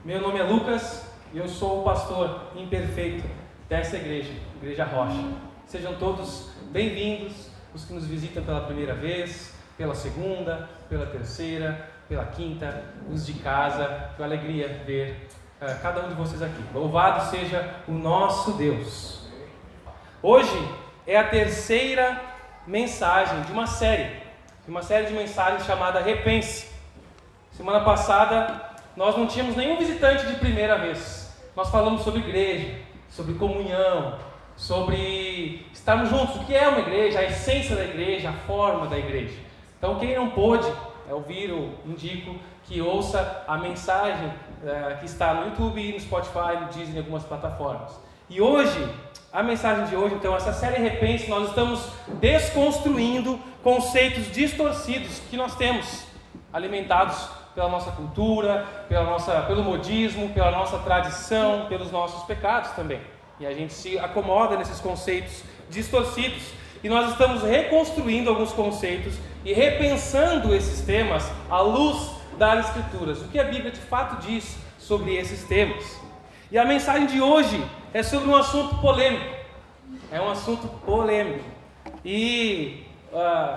Meu nome é Lucas e eu sou o pastor imperfeito dessa igreja, Igreja Rocha. Sejam todos bem-vindos, os que nos visitam pela primeira vez, pela segunda, pela terceira, pela quinta, os de casa. Que alegria ver cada um de vocês aqui. Louvado seja o nosso Deus. Hoje é a terceira mensagem de uma série de mensagens chamada Repense. Semana passada nós não tínhamos nenhum visitante de primeira vez. Nós falamos sobre igreja, sobre comunhão, sobre estarmos juntos, o que é uma igreja, a essência da igreja, a forma da igreja. Então quem não pôde ouvir, eu indico que ouça a mensagem que está no YouTube, no Spotify, no Disney, em algumas plataformas. E hoje, a mensagem de hoje, então, essa série Repense, nós estamos desconstruindo conceitos distorcidos que nós temos, alimentados pela nossa cultura, pelo modismo, pela nossa tradição, pelos nossos pecados também. E a gente se acomoda nesses conceitos distorcidos. E nós estamos reconstruindo alguns conceitos e repensando esses temas à luz das Escrituras. O que a Bíblia de fato diz sobre esses temas. E a mensagem de hoje é sobre um assunto polêmico. É um assunto polêmico. E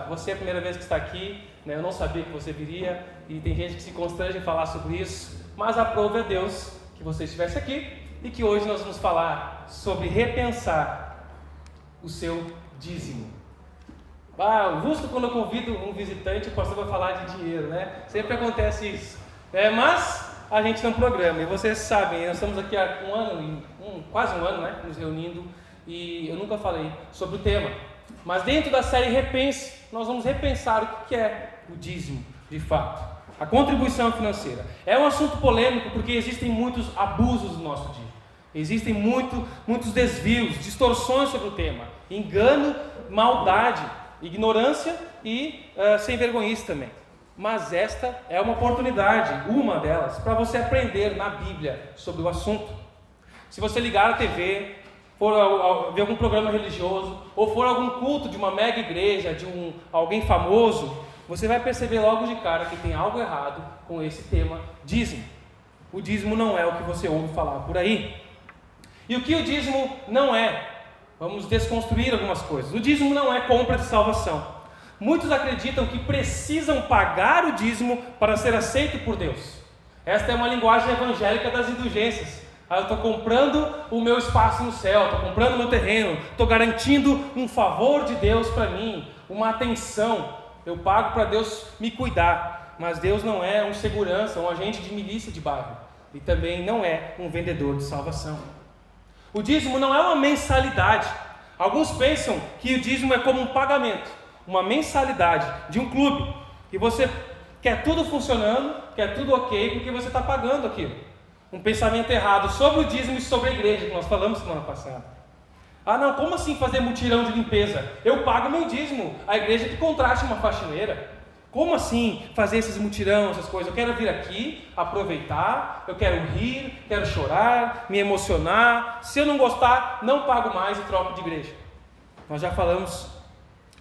você é a primeira vez que está aqui, né? Eu não sabia que você viria. E tem gente que se constrange em falar sobre isso. Mas aprove a Deus que você estivesse aqui. E que hoje nós vamos falar sobre repensar o seu dízimo. Justo quando eu convido um visitante, o pastor vai falar de dinheiro, né? Sempre acontece isso. Mas a gente não programa. E vocês sabem, nós estamos aqui há quase um ano, né? Nos reunindo. E eu nunca falei sobre o tema. Mas dentro da série Repense, nós vamos repensar o que é o dízimo, de fato. A contribuição financeira. É um assunto polêmico porque existem muitos abusos no nosso dia. Existem muitos desvios, distorções sobre o tema. Engano, maldade, ignorância e sem vergonhice também. Mas esta é uma oportunidade, uma delas, para você aprender na Bíblia sobre o assunto. Se você ligar a TV, for ver algum programa religioso, ou for algum culto de uma mega igreja, de alguém famoso, você vai perceber logo de cara que tem algo errado com esse tema dízimo. O dízimo não é o que você ouve falar por aí. E o que o dízimo não é? Vamos desconstruir algumas coisas. O dízimo não é compra de salvação. Muitos acreditam que precisam pagar o dízimo para ser aceito por Deus. Esta é uma linguagem evangélica das indulgências. Eu estou comprando o meu espaço no céu, estou comprando o meu terreno, estou garantindo um favor de Deus para mim, uma atenção. Eu pago para Deus me cuidar. Mas Deus não é um segurança, um agente de milícia de bairro. E também não é um vendedor de salvação. O dízimo não é uma mensalidade. Alguns pensam que o dízimo é como um pagamento, uma mensalidade de um clube. E você quer tudo funcionando, quer tudo ok, porque você está pagando aquilo. Um pensamento errado sobre o dízimo e sobre a igreja, que nós falamos semana passada. Não, como assim fazer mutirão de limpeza? Eu pago meu dízimo, a igreja que contrate uma faxineira. Como assim fazer esses mutirão, essas coisas? Eu quero vir aqui, aproveitar, eu quero rir, quero chorar, me emocionar. Se eu não gostar, não pago mais e troco de igreja. Nós já falamos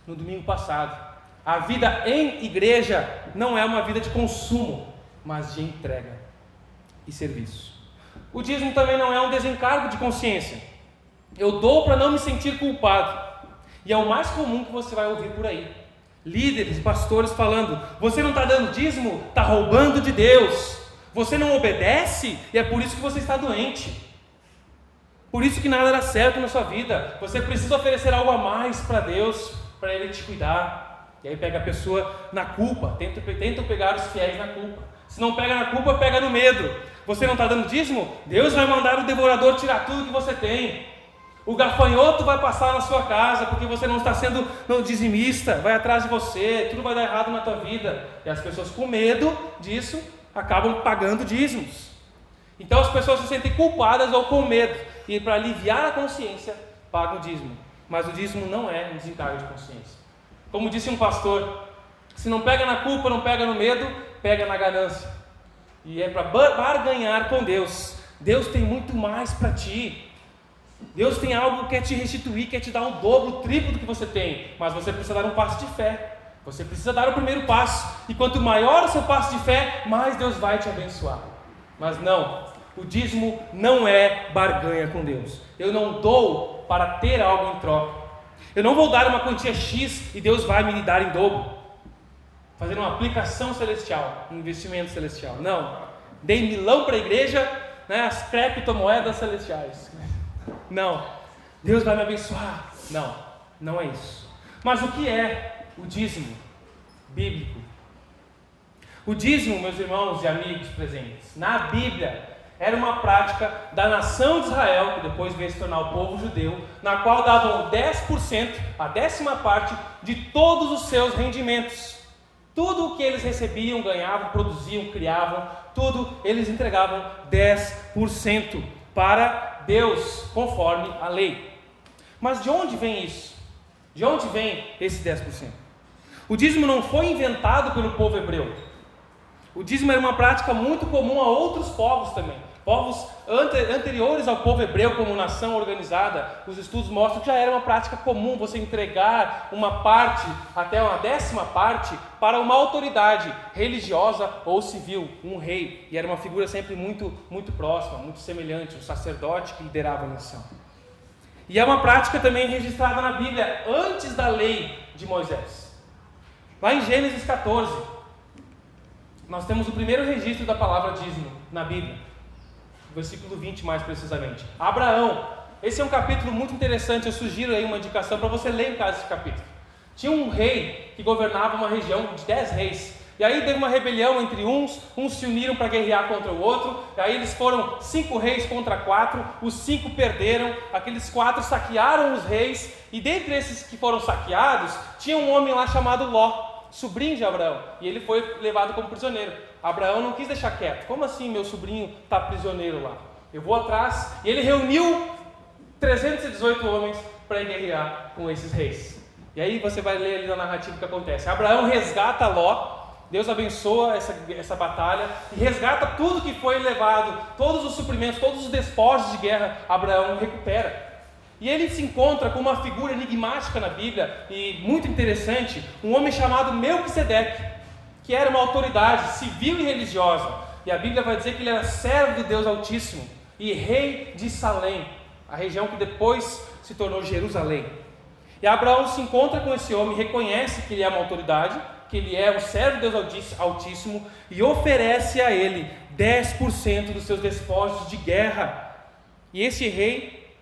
no domingo passado. A vida em igreja não é uma vida de consumo, mas de entrega e serviço. O dízimo também não é um desencargo de consciência. Eu dou para não me sentir culpado. E é o mais comum que você vai ouvir por aí. Líderes, pastores falando: você não está dando dízimo, está roubando de Deus. Você não obedece e é por isso que você está doente. Por isso que nada dá certo na sua vida. Você precisa oferecer algo a mais para Deus, para Ele te cuidar. E aí pega a pessoa na culpa, tenta pegar os fiéis na culpa. Se não pega na culpa, pega no medo. Você não está dando dízimo? Deus vai mandar o devorador tirar tudo que você tem. O gafanhoto vai passar na sua casa porque você não está sendo dizimista, vai atrás de você, tudo vai dar errado na tua vida. E as pessoas com medo disso acabam pagando dízimos. Então as pessoas se sentem culpadas ou com medo. E para aliviar a consciência, pagam o dízimo. Mas o dízimo não é um desencargo de consciência. Como disse um pastor, se não pega na culpa, não pega no medo, pega na ganância. E é para barganhar com Deus. Deus tem muito mais para ti. Deus tem algo que quer te restituir, quer te dar o dobro, o triplo do que você tem. Mas você precisa dar um passo de fé. Você precisa dar o primeiro passo. E quanto maior o seu passo de fé, mais Deus vai te abençoar. Mas não, O dízimo não é barganha com Deus. Eu não dou para ter algo em troca. Eu não vou dar uma quantia X e Deus vai me dar em dobro, fazer uma aplicação celestial, um investimento celestial. Não. Dei milão para a igreja, né, as criptomoedas celestiais. Não. Deus vai me abençoar. Não, não é isso. Mas o que é o dízimo bíblico? O dízimo, meus irmãos e amigos presentes, na Bíblia, era uma prática da nação de Israel, que depois veio se tornar o povo judeu, na qual davam 10%, a 10ª parte, de todos os seus rendimentos. Tudo o que eles recebiam, ganhavam, produziam, criavam, tudo eles entregavam 10% para Deus, conforme a lei. Mas de onde vem isso? De onde vem esse 10%? O dízimo não foi inventado pelo povo hebreu. O dízimo era uma prática muito comum a outros povos também. Povos anteriores ao povo hebreu como nação organizada, os estudos mostram que já era uma prática comum você entregar uma parte, até uma 10ª parte, para uma autoridade religiosa ou civil, um rei. E era uma figura sempre muito, muito próxima, muito semelhante, um sacerdote que liderava a nação. E é uma prática também registrada na Bíblia antes da lei de Moisés. Lá em Gênesis 14, nós temos o primeiro registro da palavra dízimo na Bíblia. Versículo 20 mais precisamente. Abraão. Esse é um capítulo muito interessante, eu sugiro aí uma indicação para você ler em casa esse capítulo. Tinha um rei que governava uma região de 10 reis. E aí teve uma rebelião entre uns se uniram para guerrear contra o outro, e aí eles foram 5 reis contra 4, os 5 perderam, aqueles 4 saquearam os reis, e dentre esses que foram saqueados, tinha um homem lá chamado Ló, sobrinho de Abraão, e ele foi levado como prisioneiro. Abraão não quis deixar quieto. Como assim meu sobrinho está prisioneiro lá? Eu vou atrás. E ele reuniu 318 homens para guerrear com esses reis. E aí você vai ler ali na narrativa o que acontece. Abraão resgata Ló, Deus abençoa essa batalha e resgata tudo que foi levado, todos os suprimentos, todos os despojos de guerra, Abraão recupera. E ele se encontra com uma figura enigmática na Bíblia e muito interessante, um homem chamado Melquisedeque, que era uma autoridade civil e religiosa. E a Bíblia vai dizer que ele era servo de Deus Altíssimo e rei de Salém, a região que depois se tornou Jerusalém. E Abraão se encontra com esse homem, reconhece que ele é uma autoridade, que ele é o servo de Deus Altíssimo e oferece a ele 10% dos seus despojos de guerra. E esse rei,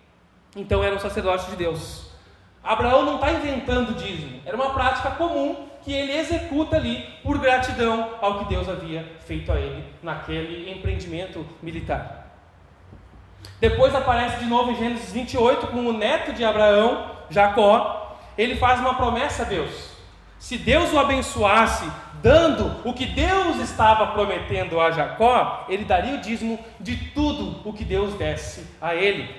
então, era um sacerdote de Deus. Abraão não está inventando dízimo, era uma prática comum que ele executa ali por gratidão ao que Deus havia feito a ele naquele empreendimento militar. Depois aparece de novo em Gênesis 28 com o neto de Abraão, Jacó. Ele faz uma promessa a Deus. Se Deus o abençoasse dando o que Deus estava prometendo a Jacó, ele daria o dízimo de tudo o que Deus desse a ele.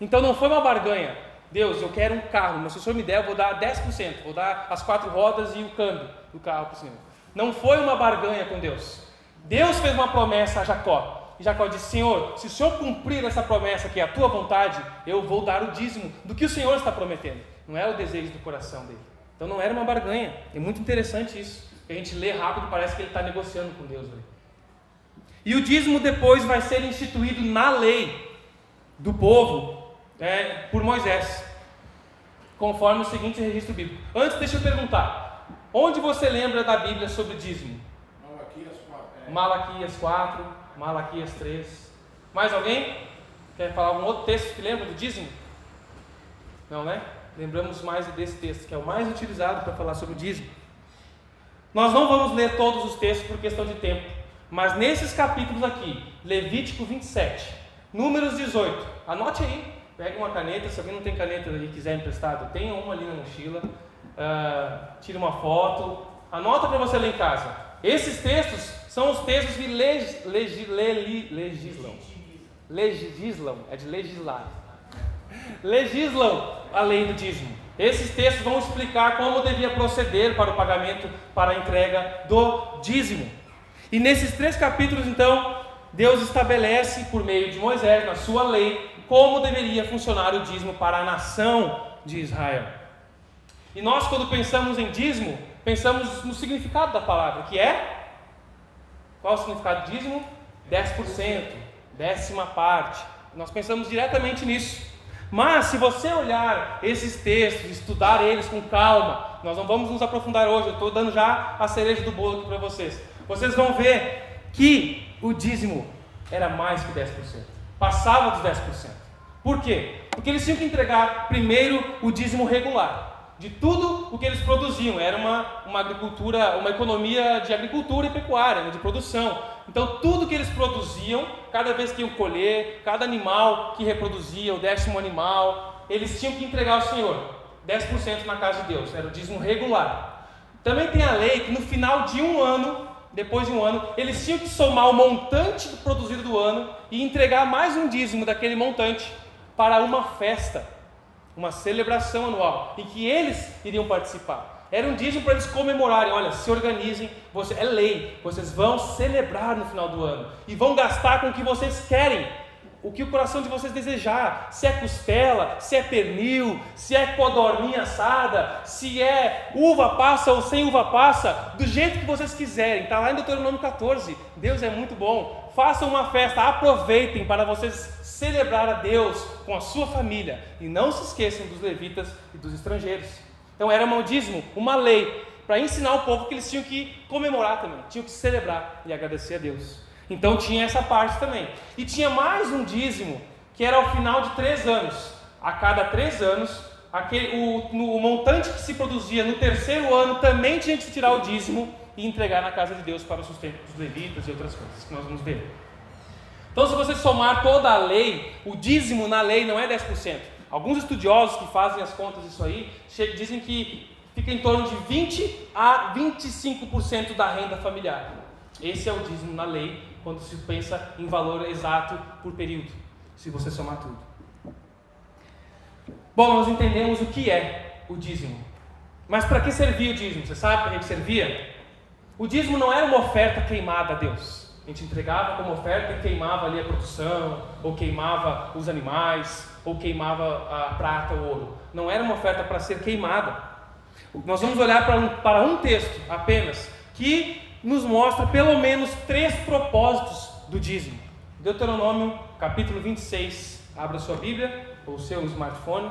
Então não foi uma barganha. Deus, eu quero um carro, mas se o Senhor me der, eu vou dar 10%, vou dar as 4 rodas e o câmbio do carro para o Senhor. Não foi uma barganha com Deus. Deus fez uma promessa a Jacó. E Jacó disse: Senhor, se o Senhor cumprir essa promessa que é a tua vontade, eu vou dar o dízimo do que o Senhor está prometendo. Não é o desejo do coração dele. Então não era uma barganha. É muito interessante isso. A gente lê rápido, parece que ele está negociando com Deus. E o dízimo depois vai ser instituído na lei do povo, por Moisés, conforme o seguinte registro bíblico. Antes, deixa eu perguntar: onde você lembra da Bíblia sobre dízimo? Malaquias 4, Malaquias 3. Mais alguém? Quer falar algum outro texto que lembra do dízimo? Não, né? Lembramos mais desse texto, que é o mais utilizado para falar sobre o dízimo. Nós não vamos ler todos os textos por questão de tempo, mas nesses capítulos aqui, Levítico 27, Números 18, anote aí. Pega uma caneta, se alguém não tem caneta e quiser emprestado, tenha uma ali na mochila, tira uma foto, anota para você ler em casa. Esses textos são os textos que legislam, é de legislar, legislam a lei do dízimo. Esses textos vão explicar como devia proceder para o pagamento, para a entrega do dízimo. E nesses 3 capítulos, então, Deus estabelece por meio de Moisés, na sua lei, como deveria funcionar o dízimo para a nação de Israel. E nós, quando pensamos em dízimo, pensamos no significado da palavra, que é... Qual é o significado do dízimo? 10%. décima parte. Nós pensamos diretamente nisso. Mas se você olhar esses textos, estudar eles com calma, nós não vamos nos aprofundar hoje, eu estou dando já a cereja do bolo aqui para vocês. Vocês vão ver que o dízimo era mais que 10%, passava dos 10%. Por quê? Porque eles tinham que entregar primeiro o dízimo regular de tudo o que eles produziam. Era uma agricultura, uma economia de agricultura e pecuária, de produção. Então tudo que eles produziam, cada vez que iam colher, cada animal que reproduzia, o 10º animal, eles tinham que entregar ao Senhor 10% na casa de Deus. Era o dízimo regular. Também tem a lei que no final de um ano, depois de um ano, eles tinham que somar o montante produzido do ano e entregar mais um dízimo daquele montante para uma festa, uma celebração anual, em que eles iriam participar. Era um dízimo para eles comemorarem. Olha, se organizem, é lei, vocês vão celebrar no final do ano e vão gastar com o que vocês querem, o que o coração de vocês desejar, se é costela, se é pernil, se é codorninha assada, se é uva passa ou sem uva passa, do jeito que vocês quiserem. Está lá em Deuteronômio 14, Deus é muito bom. Façam uma festa, aproveitem para vocês celebrar a Deus com a sua família, e não se esqueçam dos levitas e dos estrangeiros. Então era um dízimo, uma lei, para ensinar o povo que eles tinham que comemorar também, tinham que celebrar e agradecer a Deus. Então tinha essa parte também. E tinha mais um dízimo, que era ao final de 3 anos. A cada 3 anos, o montante que se produzia no 3º ano também tinha que se tirar o dízimo e entregar na casa de Deus para o sustento dos levitas e outras coisas que nós vamos ver. Então, se você somar toda a lei, o dízimo na lei não é 10%. Alguns estudiosos que fazem as contas disso aí dizem que fica em torno de 20% a 25% da renda familiar. Esse é o dízimo na lei, quando se pensa em valor exato por período, se você somar tudo. Bom, nós entendemos o que é o dízimo. Mas para que servia o dízimo? Você sabe para que servia? O dízimo não era uma oferta queimada a Deus. A gente entregava como oferta e queimava ali a produção, ou queimava os animais, ou queimava a prata ou ouro. Não era uma oferta para ser queimada. Nós vamos olhar para um texto apenas, que nos mostra pelo menos 3 propósitos do dízimo. Deuteronômio capítulo 26. Abra sua Bíblia, ou seu smartphone.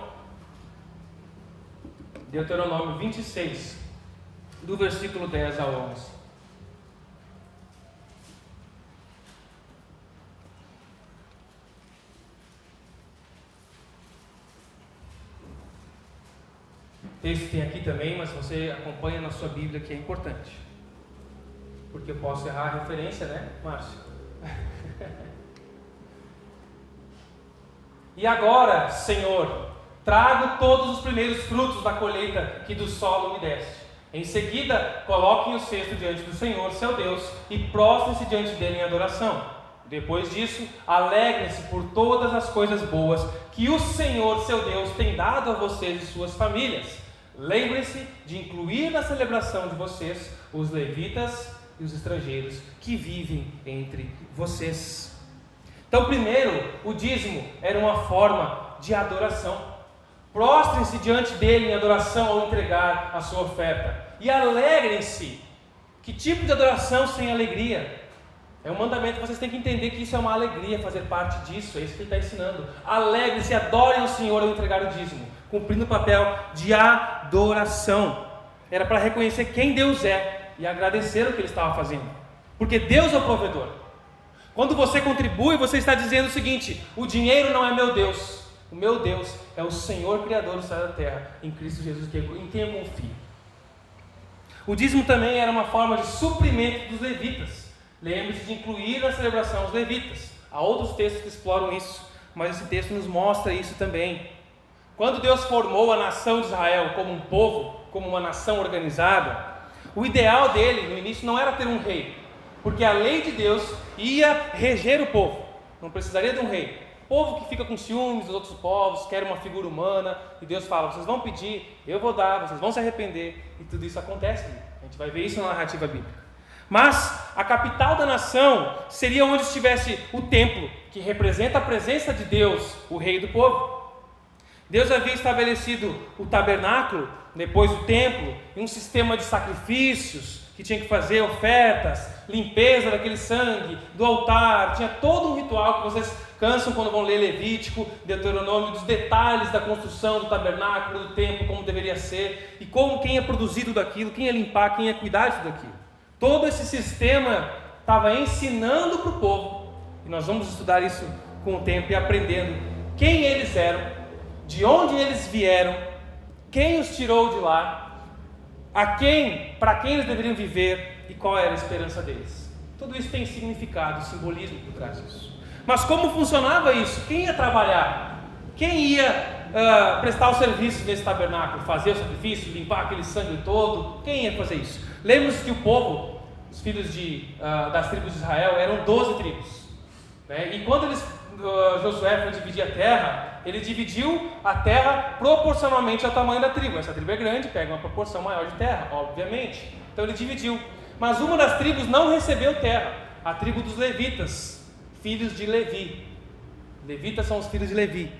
Deuteronômio 26, do versículo 10 ao 11. O texto tem aqui também, mas você acompanha na sua Bíblia, que é importante. Porque eu posso errar a referência, né, Márcio? E agora, Senhor, trago todos os primeiros frutos da colheita que do solo me deste. Em seguida, coloquem o cesto diante do Senhor, seu Deus, e prostrem-se diante dele em adoração. Depois disso, alegrem-se por todas as coisas boas que o Senhor, seu Deus, tem dado a vocês e suas famílias. Lembrem-se de incluir na celebração de vocês os levitas e os estrangeiros que vivem entre vocês. Então, primeiro, o dízimo era uma forma de adoração. Prostrem-se diante dele em adoração ao entregar a sua oferta. E alegrem-se. Que tipo de adoração sem alegria? É um mandamento, vocês têm que entender que isso é uma alegria, fazer parte disso. É isso que ele está ensinando. Alegrem-se, adorem o Senhor ao entregar o dízimo, cumprindo o papel de adoração. Era para reconhecer quem Deus é e agradecer o que ele estava fazendo, porque Deus é o provedor. Quando você contribui, você está dizendo o seguinte: o dinheiro não é meu Deus, o meu Deus é o Senhor Criador do céu e da terra, em Cristo Jesus, em quem eu confio. O dízimo também era uma forma de suprimento dos levitas. Lembre-se de incluir na celebração os levitas. Há outros textos que exploram isso, mas esse texto nos mostra isso também. Quando Deus formou a nação de Israel como um povo, como uma nação organizada, o ideal dele no início não era ter um rei, porque a lei de Deus ia reger o povo, não precisaria de um rei. O povo que fica com ciúmes dos outros povos, quer uma figura humana, e Deus fala: vocês vão pedir, eu vou dar, vocês vão se arrepender, e tudo isso acontece. A gente vai ver isso na narrativa bíblica. Mas a capital da nação seria onde estivesse o templo, que representa a presença de Deus, o rei do povo. Deus havia estabelecido o tabernáculo, depois o templo, e um sistema de sacrifícios, que tinha que fazer ofertas, limpeza daquele sangue, do altar, tinha todo um ritual que vocês cansam quando vão ler Levítico, Deuteronômio, dos detalhes da construção do tabernáculo, do templo, como deveria ser, e como quem ia produzir tudo aquilo, quem ia limpar, quem ia cuidar de tudo aquilo. Todo esse sistema estava ensinando para o povo, e nós vamos estudar isso com o tempo e aprendendo quem eles eram, de onde eles vieram, quem os tirou de lá, para quem eles deveriam viver e qual era a esperança deles. Tudo isso tem significado, simbolismo por trás disso. Mas como funcionava isso? Quem ia trabalhar? Quem ia prestar o serviço nesse tabernáculo? Fazer o sacrifício, limpar aquele sangue todo? Quem ia fazer isso? Lembre-se que o povo, os filhos das tribos de Israel, eram 12 tribos. Né? E quando Josué foi dividir a terra, ele dividiu a terra proporcionalmente ao tamanho da tribo. Essa tribo é grande, pega uma proporção maior de terra, obviamente. Então ele dividiu. Mas uma das tribos não recebeu terra, a tribo dos levitas, filhos de Levi. Levitas são os filhos de Levi.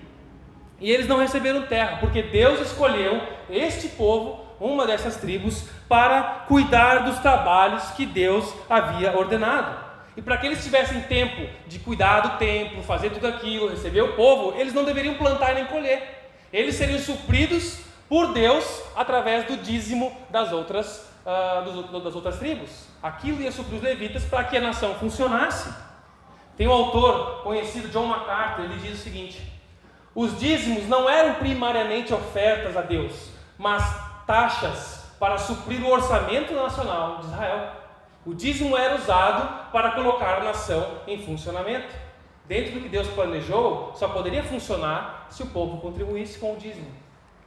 E eles não receberam terra, porque Deus escolheu este povo, uma dessas tribos, para cuidar dos trabalhos que Deus havia ordenado. E para que eles tivessem tempo de cuidar do templo, fazer tudo aquilo, receber o povo, eles não deveriam plantar nem colher. Eles seriam supridos por Deus através do dízimo das outras tribos. Aquilo ia suprir os levitas para que a nação funcionasse. Tem um autor conhecido, John MacArthur, ele diz o seguinte: os dízimos não eram primariamente ofertas a Deus, mas taxas para suprir o orçamento nacional de Israel. O dízimo era usado para colocar a nação em funcionamento. Dentro do que Deus planejou, só poderia funcionar se o povo contribuísse com o dízimo.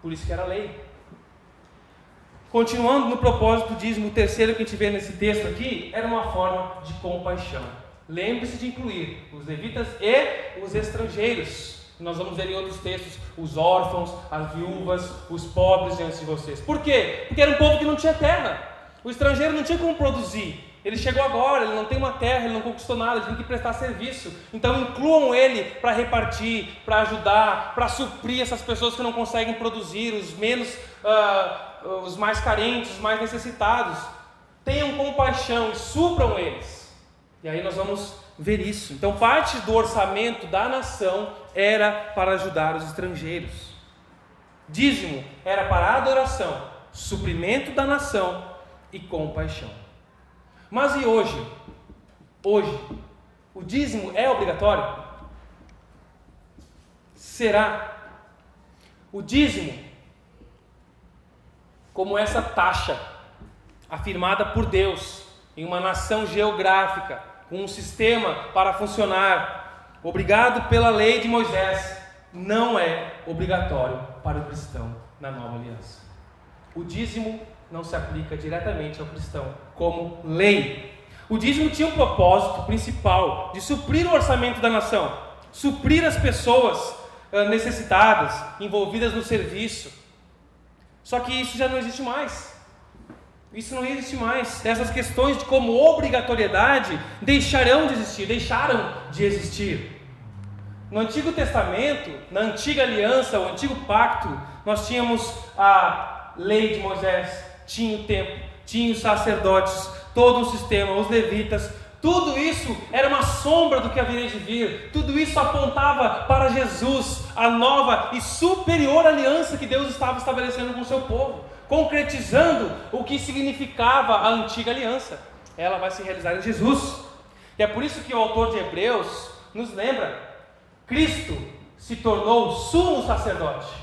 Por isso que era lei. Continuando no propósito do dízimo, o terceiro que a gente vê nesse texto aqui, era uma forma de compaixão. Lembre-se de incluir os levitas e os estrangeiros. Nós vamos ver em outros textos os órfãos, as viúvas, os pobres diante de vocês. Por quê? Porque era um povo que não tinha terra. O estrangeiro não tinha como produzir. Ele chegou agora, ele não tem uma terra, ele não conquistou nada, ele tem que prestar serviço. Então incluam ele para repartir, para ajudar, para suprir essas pessoas que não conseguem produzir, os mais carentes, os mais necessitados. Tenham compaixão e supram eles. E aí nós vamos ver isso. Então parte do orçamento da nação era para ajudar os estrangeiros. Dízimo era para adoração, suprimento da nação e compaixão. Mas e hoje? Hoje, o dízimo é obrigatório? Será? O dízimo, como essa taxa afirmada por Deus em uma nação geográfica, com um sistema para funcionar, obrigado pela lei de Moisés, não é obrigatório para o cristão na nova aliança. O dízimo não se aplica diretamente ao cristão como lei. O dízimo tinha um propósito principal de suprir o orçamento da nação, suprir as pessoas necessitadas, envolvidas no serviço. Só que isso já não existe mais. Isso não existe mais. Essas questões de como obrigatoriedade deixaram de existir. No Antigo Testamento, na Antiga Aliança, o Antigo Pacto, nós tínhamos a lei de Moisés, tinha o templo, tinha os sacerdotes, todo um sistema, os levitas. Tudo isso era uma sombra do que haveria de vir. Tudo isso apontava para Jesus, a nova e superior aliança que Deus estava estabelecendo com o seu povo, concretizando o que significava a antiga aliança. Ela vai se realizar em Jesus. E é por isso que o autor de Hebreus nos lembra: Cristo se tornou o sumo sacerdote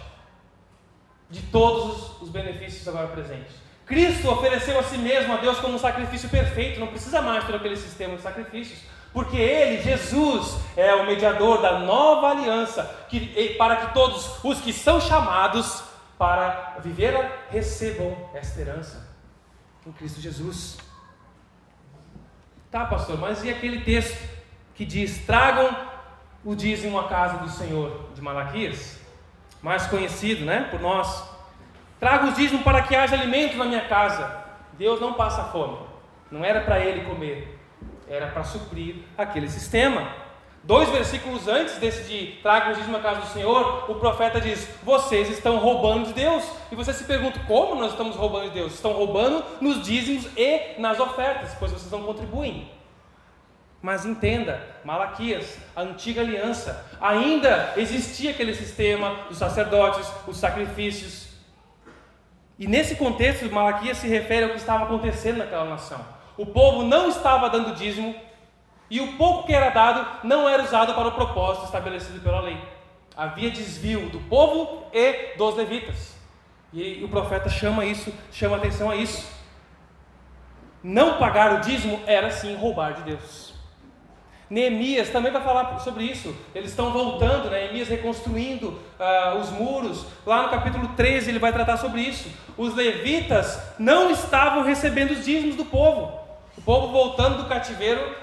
de todos os benefícios agora presentes. Cristo ofereceu a si mesmo a Deus como um sacrifício perfeito, não precisa mais todo aquele sistema de sacrifícios, porque Ele, Jesus, é o mediador da nova aliança, para que todos os que são chamados para vivê-la recebam esta herança em Cristo Jesus. Tá, pastor, mas e aquele texto que diz: tragam o dízimo à casa do Senhor, de Malaquias, mais conhecido, né, por nós? Traga os dízimos para que haja alimento na minha casa. Deus não passa fome. Não era para Ele comer, era para suprir aquele sistema. 2 versículos antes desse de traga o dízimo à casa do Senhor, o profeta diz: vocês estão roubando de Deus. E você se pergunta: como nós estamos roubando de Deus? Estão roubando nos dízimos e nas ofertas, pois vocês não contribuem. Mas entenda, Malaquias, a antiga aliança, ainda existia aquele sistema dos sacerdotes, os sacrifícios. E nesse contexto, Malaquias se refere ao que estava acontecendo naquela nação. O povo não estava dando dízimo, e o pouco que era dado não era usado para o propósito estabelecido pela lei. Havia desvio do povo e dos levitas. E o profeta chama atenção a isso. Não pagar o dízimo era sim roubar de Deus. Neemias também vai falar sobre isso. Eles estão voltando, Neemias reconstruindo os muros. Lá no capítulo 13 ele vai tratar sobre isso. Os levitas não estavam recebendo os dízimos do povo. O povo voltando do cativeiro,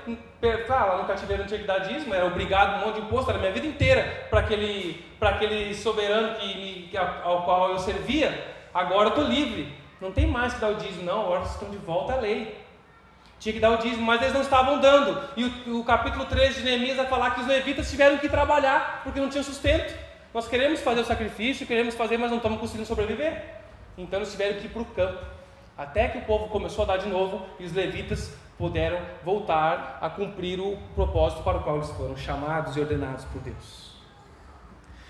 lá no cativeiro não tinha que dar dízimo, era obrigado um monte de imposto, era a minha vida inteira para aquele soberano ao qual eu servia. Agora eu estou livre, não tem mais que dar o dízimo, não, agora vocês estão de volta à lei. Tinha que dar o dízimo, mas eles não estavam dando. E o capítulo 13 de Neemias vai falar que os levitas tiveram que trabalhar, porque não tinham sustento. Nós queremos fazer o sacrifício, queremos fazer, mas não estamos conseguindo sobreviver. Então eles tiveram que ir para o campo. Até que o povo começou a dar de novo, e os levitas puderam voltar a cumprir o propósito para o qual eles foram chamados e ordenados por Deus.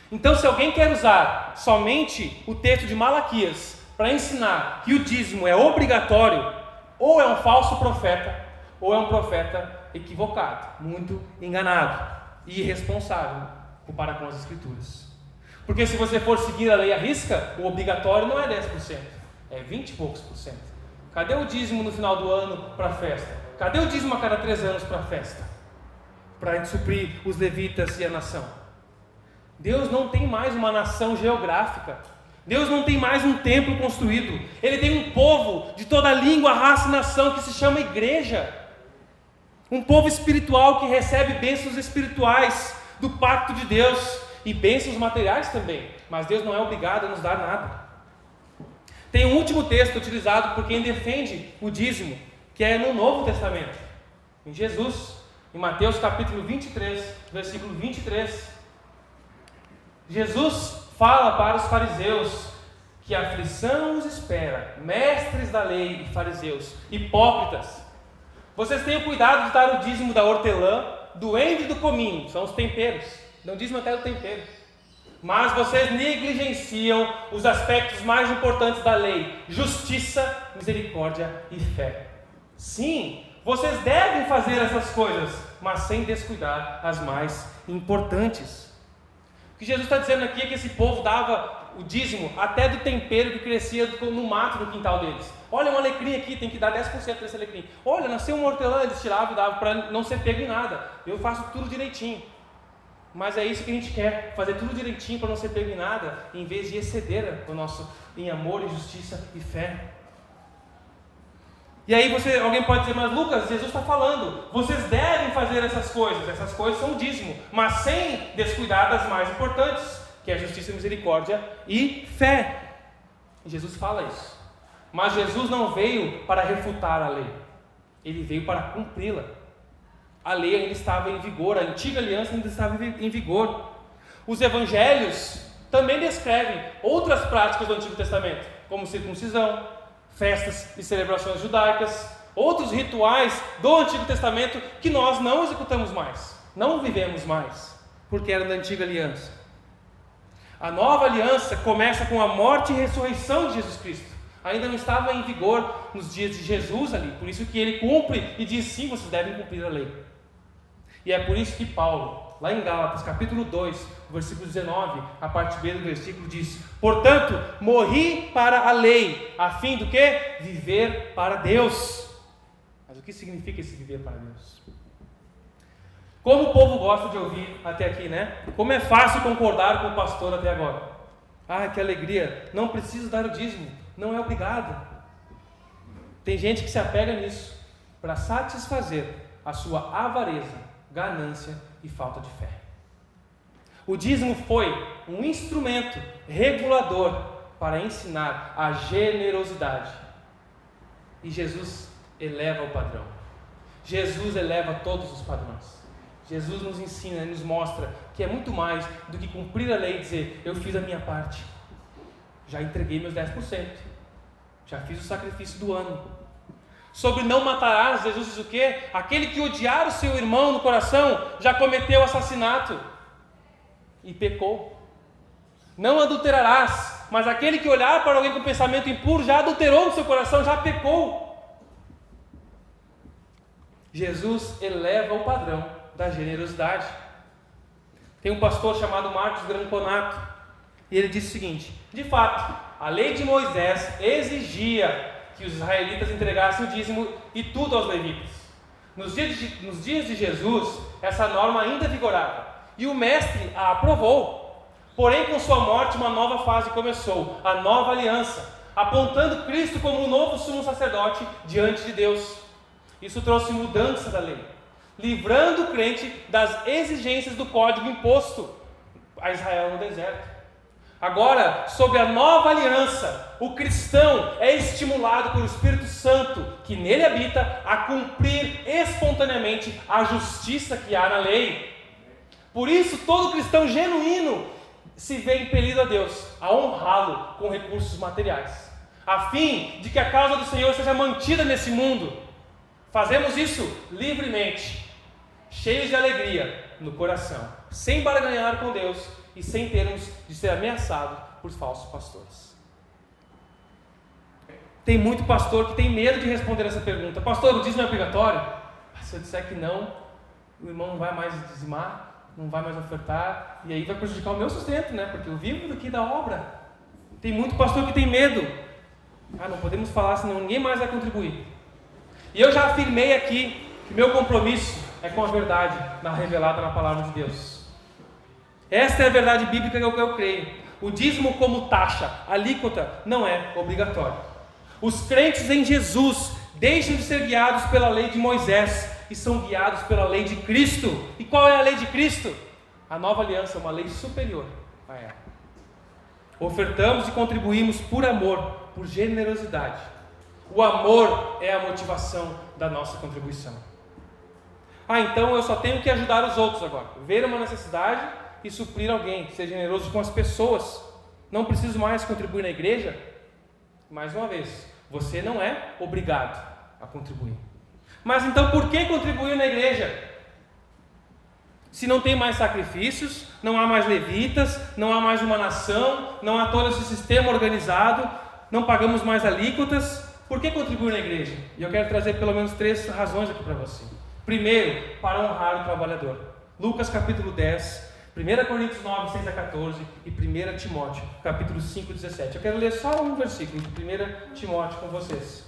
Então, se alguém quer usar somente o texto de Malaquias para ensinar que o dízimo é obrigatório, ou é um falso profeta, ou é um profeta equivocado, muito enganado e irresponsável para com as Escrituras. Porque se você for seguir a lei à risca, o obrigatório não é 10%, é 20 e poucos por cento. Cadê o dízimo no final do ano para a festa? Cadê o dízimo a cada 3 anos para a festa? Para suprir os levitas e a nação. Deus não tem mais uma nação geográfica. Deus não tem mais um templo construído. Ele tem um povo de toda língua, raça e nação que se chama igreja. Um povo espiritual que recebe bênçãos espirituais do pacto de Deus e bênçãos materiais também. Mas Deus não é obrigado a nos dar nada. Tem um último texto utilizado por quem defende o dízimo, que é no Novo Testamento, em Jesus, em Mateus capítulo 23, versículo 23. Jesus fala para os fariseus que a aflição os espera, mestres da lei e fariseus, hipócritas. Vocês tenham cuidado de dar o dízimo da hortelã, do endo e do cominho, são os temperos, dão dízimo até do tempero. Mas vocês negligenciam os aspectos mais importantes da lei: justiça, misericórdia e fé. Sim, vocês devem fazer essas coisas, mas sem descuidar as mais importantes. O que Jesus está dizendo aqui é que esse povo dava o dízimo até do tempero que crescia no mato no quintal deles. Olha, um alecrim aqui, tem que dar 10% desse alecrim. Olha, nasceu uma hortelã, eles tiravam e davam para não ser pego em nada. Eu faço tudo direitinho. Mas é isso que a gente quer, fazer tudo direitinho para não ser pego em nada, em vez de exceder o nosso em amor, e justiça e fé. E aí alguém pode dizer: mas Lucas, Jesus está falando, vocês devem fazer essas coisas são o dízimo, mas sem descuidar das mais importantes, que é a justiça, misericórdia e fé. E Jesus fala isso. Mas Jesus não veio para refutar a lei, ele veio para cumpri-la. A lei ainda estava em vigor, a antiga aliança ainda estava em vigor. Os evangelhos também descrevem outras práticas do Antigo Testamento, como circuncisão, festas e celebrações judaicas, outros rituais do Antigo Testamento que nós não executamos mais, não vivemos mais, porque era da antiga aliança. A nova aliança começa com a morte e ressurreição de Jesus Cristo. Ainda não estava em vigor nos dias de Jesus ali, por isso que ele cumpre e diz: sim, vocês devem cumprir a lei. E é por isso que Paulo, lá em Gálatas capítulo 2, versículo 19, a parte B do versículo diz: portanto, morri para a lei, a fim do quê? Viver para Deus. Mas o que significa esse viver para Deus? Como o povo gosta de ouvir até aqui, né? Como é fácil concordar com o pastor até agora. Ah, que alegria, não preciso dar o dízimo, não é obrigado. Tem gente que se apega nisso para satisfazer a sua avareza, ganância e falta de fé. O dízimo foi um instrumento regulador para ensinar a generosidade. E Jesus eleva o padrão. Jesus eleva todos os padrões. Jesus nos ensina, nos mostra que é muito mais do que cumprir a lei e dizer, eu fiz a minha parte, já entreguei meus 10%, já fiz o sacrifício do ano. Sobre não matarás, Jesus diz o quê? Aquele que odiar o seu irmão no coração já cometeu assassinato e pecou. Não adulterarás, mas aquele que olhar para alguém com pensamento impuro já adulterou no seu coração, já pecou. Jesus eleva o padrão da generosidade. Tem um pastor chamado Marcos Granconato, e ele disse o seguinte: de fato, a lei de Moisés exigia que os israelitas entregassem o dízimo e tudo aos levitas. Nos dias de Jesus, essa norma ainda vigorava, e o mestre a aprovou. Porém, com sua morte, uma nova fase começou, a nova aliança, apontando Cristo como o novo sumo sacerdote diante de Deus. Isso trouxe mudança da lei, livrando o crente das exigências do código imposto a Israel no deserto. Agora, sob a nova aliança, o cristão é estimulado pelo Espírito Santo, que nele habita, a cumprir espontaneamente a justiça que há na lei. Por isso, todo cristão genuíno se vê impelido a Deus a honrá-lo com recursos materiais, a fim de que a causa do Senhor seja mantida nesse mundo. Fazemos isso livremente, cheios de alegria no coração, sem barganhar com Deus e sem termos de ser ameaçados por falsos pastores. Tem muito pastor que tem medo de responder essa pergunta: pastor, o dízimo é obrigatório? Se eu disser que não, o irmão não vai mais dizimar, não vai mais ofertar, e aí vai prejudicar o meu sustento, né? Porque eu vivo daqui da obra. Tem muito pastor que tem medo. Não podemos falar, senão ninguém mais vai contribuir. E eu já afirmei aqui que meu compromisso é com a verdade revelada na palavra de Deus. Esta é a verdade bíblica que eu creio. O dízimo como taxa, alíquota, não é obrigatório. Os crentes em Jesus deixam de ser guiados pela lei de Moisés e são guiados pela lei de Cristo. E qual é a lei de Cristo? A nova aliança é uma lei superior a ela. Ofertamos e contribuímos por amor, por generosidade. O amor é a motivação da nossa contribuição. Então eu só tenho que ajudar os outros agora. Ver uma necessidade e suprir alguém, ser generoso com as pessoas. Não preciso mais contribuir na igreja? Mais uma vez, você não é obrigado a contribuir. Mas então por que contribuir na igreja? Se não tem mais sacrifícios, não há mais levitas, não há mais uma nação, não há todo esse sistema organizado, não pagamos mais alíquotas, por que contribuir na igreja? E eu quero trazer pelo menos 3 razões aqui para você. Primeiro, para honrar o trabalhador. Lucas capítulo 10, 1 Coríntios 9, 6 a 14 e 1 Timóteo capítulo 5, 17. Eu quero ler só um versículo de 1 Timóteo com vocês.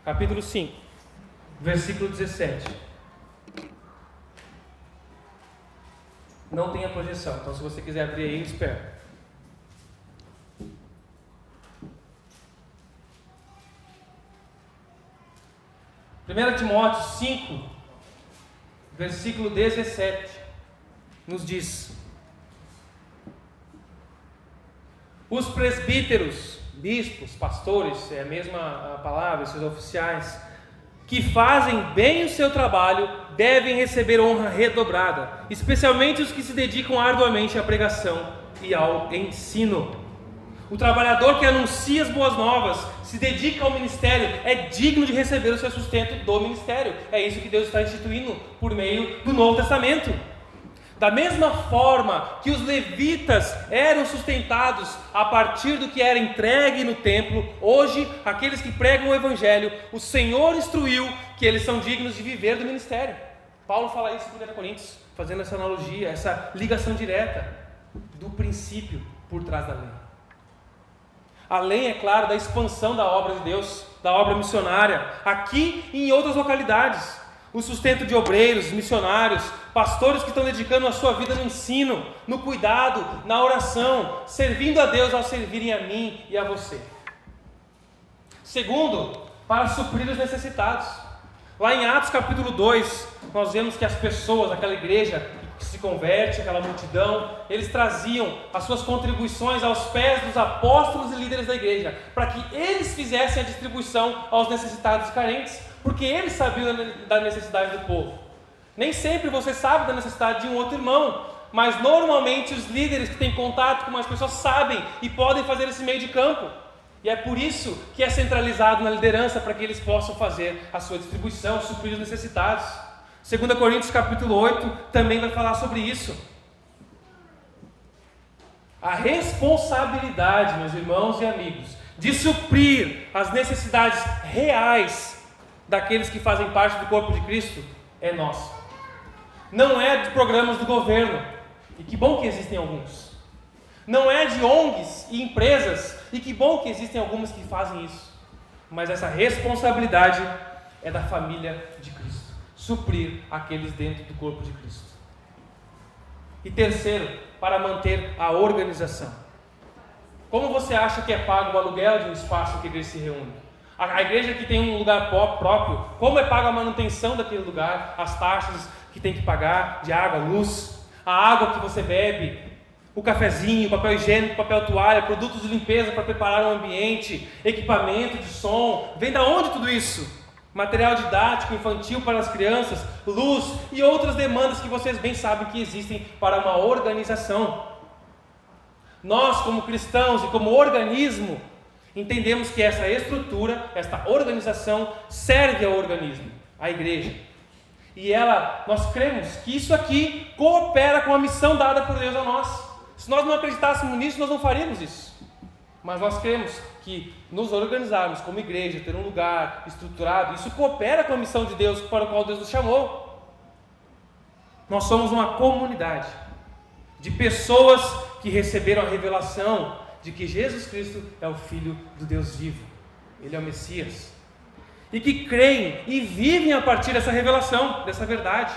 Capítulo 5, versículo 17. Não tem a projeção, então se você quiser abrir aí, espera. Primeira Timóteo 5, versículo 17, nos diz: os presbíteros, bispos, pastores, é a mesma palavra, esses oficiais, que fazem bem o seu trabalho, devem receber honra redobrada, especialmente os que se dedicam arduamente à pregação e ao ensino. O trabalhador que anuncia as boas novas, se dedica ao ministério, é digno de receber o seu sustento do ministério. É isso que Deus está instituindo por meio do Novo Testamento. Da mesma forma que os levitas eram sustentados a partir do que era entregue no templo, hoje, aqueles que pregam o Evangelho, o Senhor instruiu que eles são dignos de viver do ministério. Paulo fala isso em 1 Coríntios, fazendo essa analogia, essa ligação direta do princípio por trás da lei. Além, é claro, da expansão da obra de Deus, da obra missionária, aqui e em outras localidades. O sustento de obreiros, missionários, pastores que estão dedicando a sua vida no ensino, no cuidado, na oração, servindo a Deus ao servirem a mim e a você. Segundo, para suprir os necessitados. Lá em Atos capítulo 2, nós vemos que as pessoas, aquela igreja que se converte, aquela multidão, eles traziam as suas contribuições aos pés dos apóstolos e líderes da igreja, para que eles fizessem a distribuição aos necessitados e carentes, porque eles sabiam da necessidade do povo. Nem sempre você sabe da necessidade de um outro irmão, mas normalmente os líderes que têm contato com mais pessoas sabem e podem fazer esse meio de campo. E é por isso que é centralizado na liderança, para que eles possam fazer a sua distribuição, suprir os necessitados. 2 Coríntios capítulo 8 também vai falar sobre isso. A responsabilidade, meus irmãos e amigos, de suprir as necessidades reais daqueles que fazem parte do corpo de Cristo é nossa. Não é de programas do governo, e que bom que existem alguns. Não é de ONGs e empresas, e que bom que existem algumas que fazem isso. Mas essa responsabilidade é da família de Cristo, suprir aqueles dentro do corpo de Cristo. E terceiro, para manter a organização. Como você acha que é pago o aluguel de um espaço em que a igreja se reúne? A igreja que tem um lugar próprio, como é paga a manutenção daquele lugar, as taxas que tem que pagar de água, luz, a água que você bebe, o cafezinho, o papel higiênico, papel toalha, produtos de limpeza para preparar o ambiente, equipamento de som, vem da onde tudo isso? Material didático, infantil para as crianças, luz e outras demandas que vocês bem sabem que existem para uma organização. Nós, como cristãos e como organismo, entendemos que essa estrutura, esta organização serve ao organismo, à igreja. E nós cremos que isso aqui coopera com a missão dada por Deus a nós. Se nós não acreditássemos nisso, nós não faríamos isso. Mas nós cremos que nos organizarmos como igreja, ter um lugar estruturado, isso coopera com a missão de Deus para a qual Deus nos chamou. Nós somos uma comunidade de pessoas que receberam a revelação de que Jesus Cristo é o Filho do Deus vivo. Ele é o Messias. E que creem e vivem a partir dessa revelação, dessa verdade.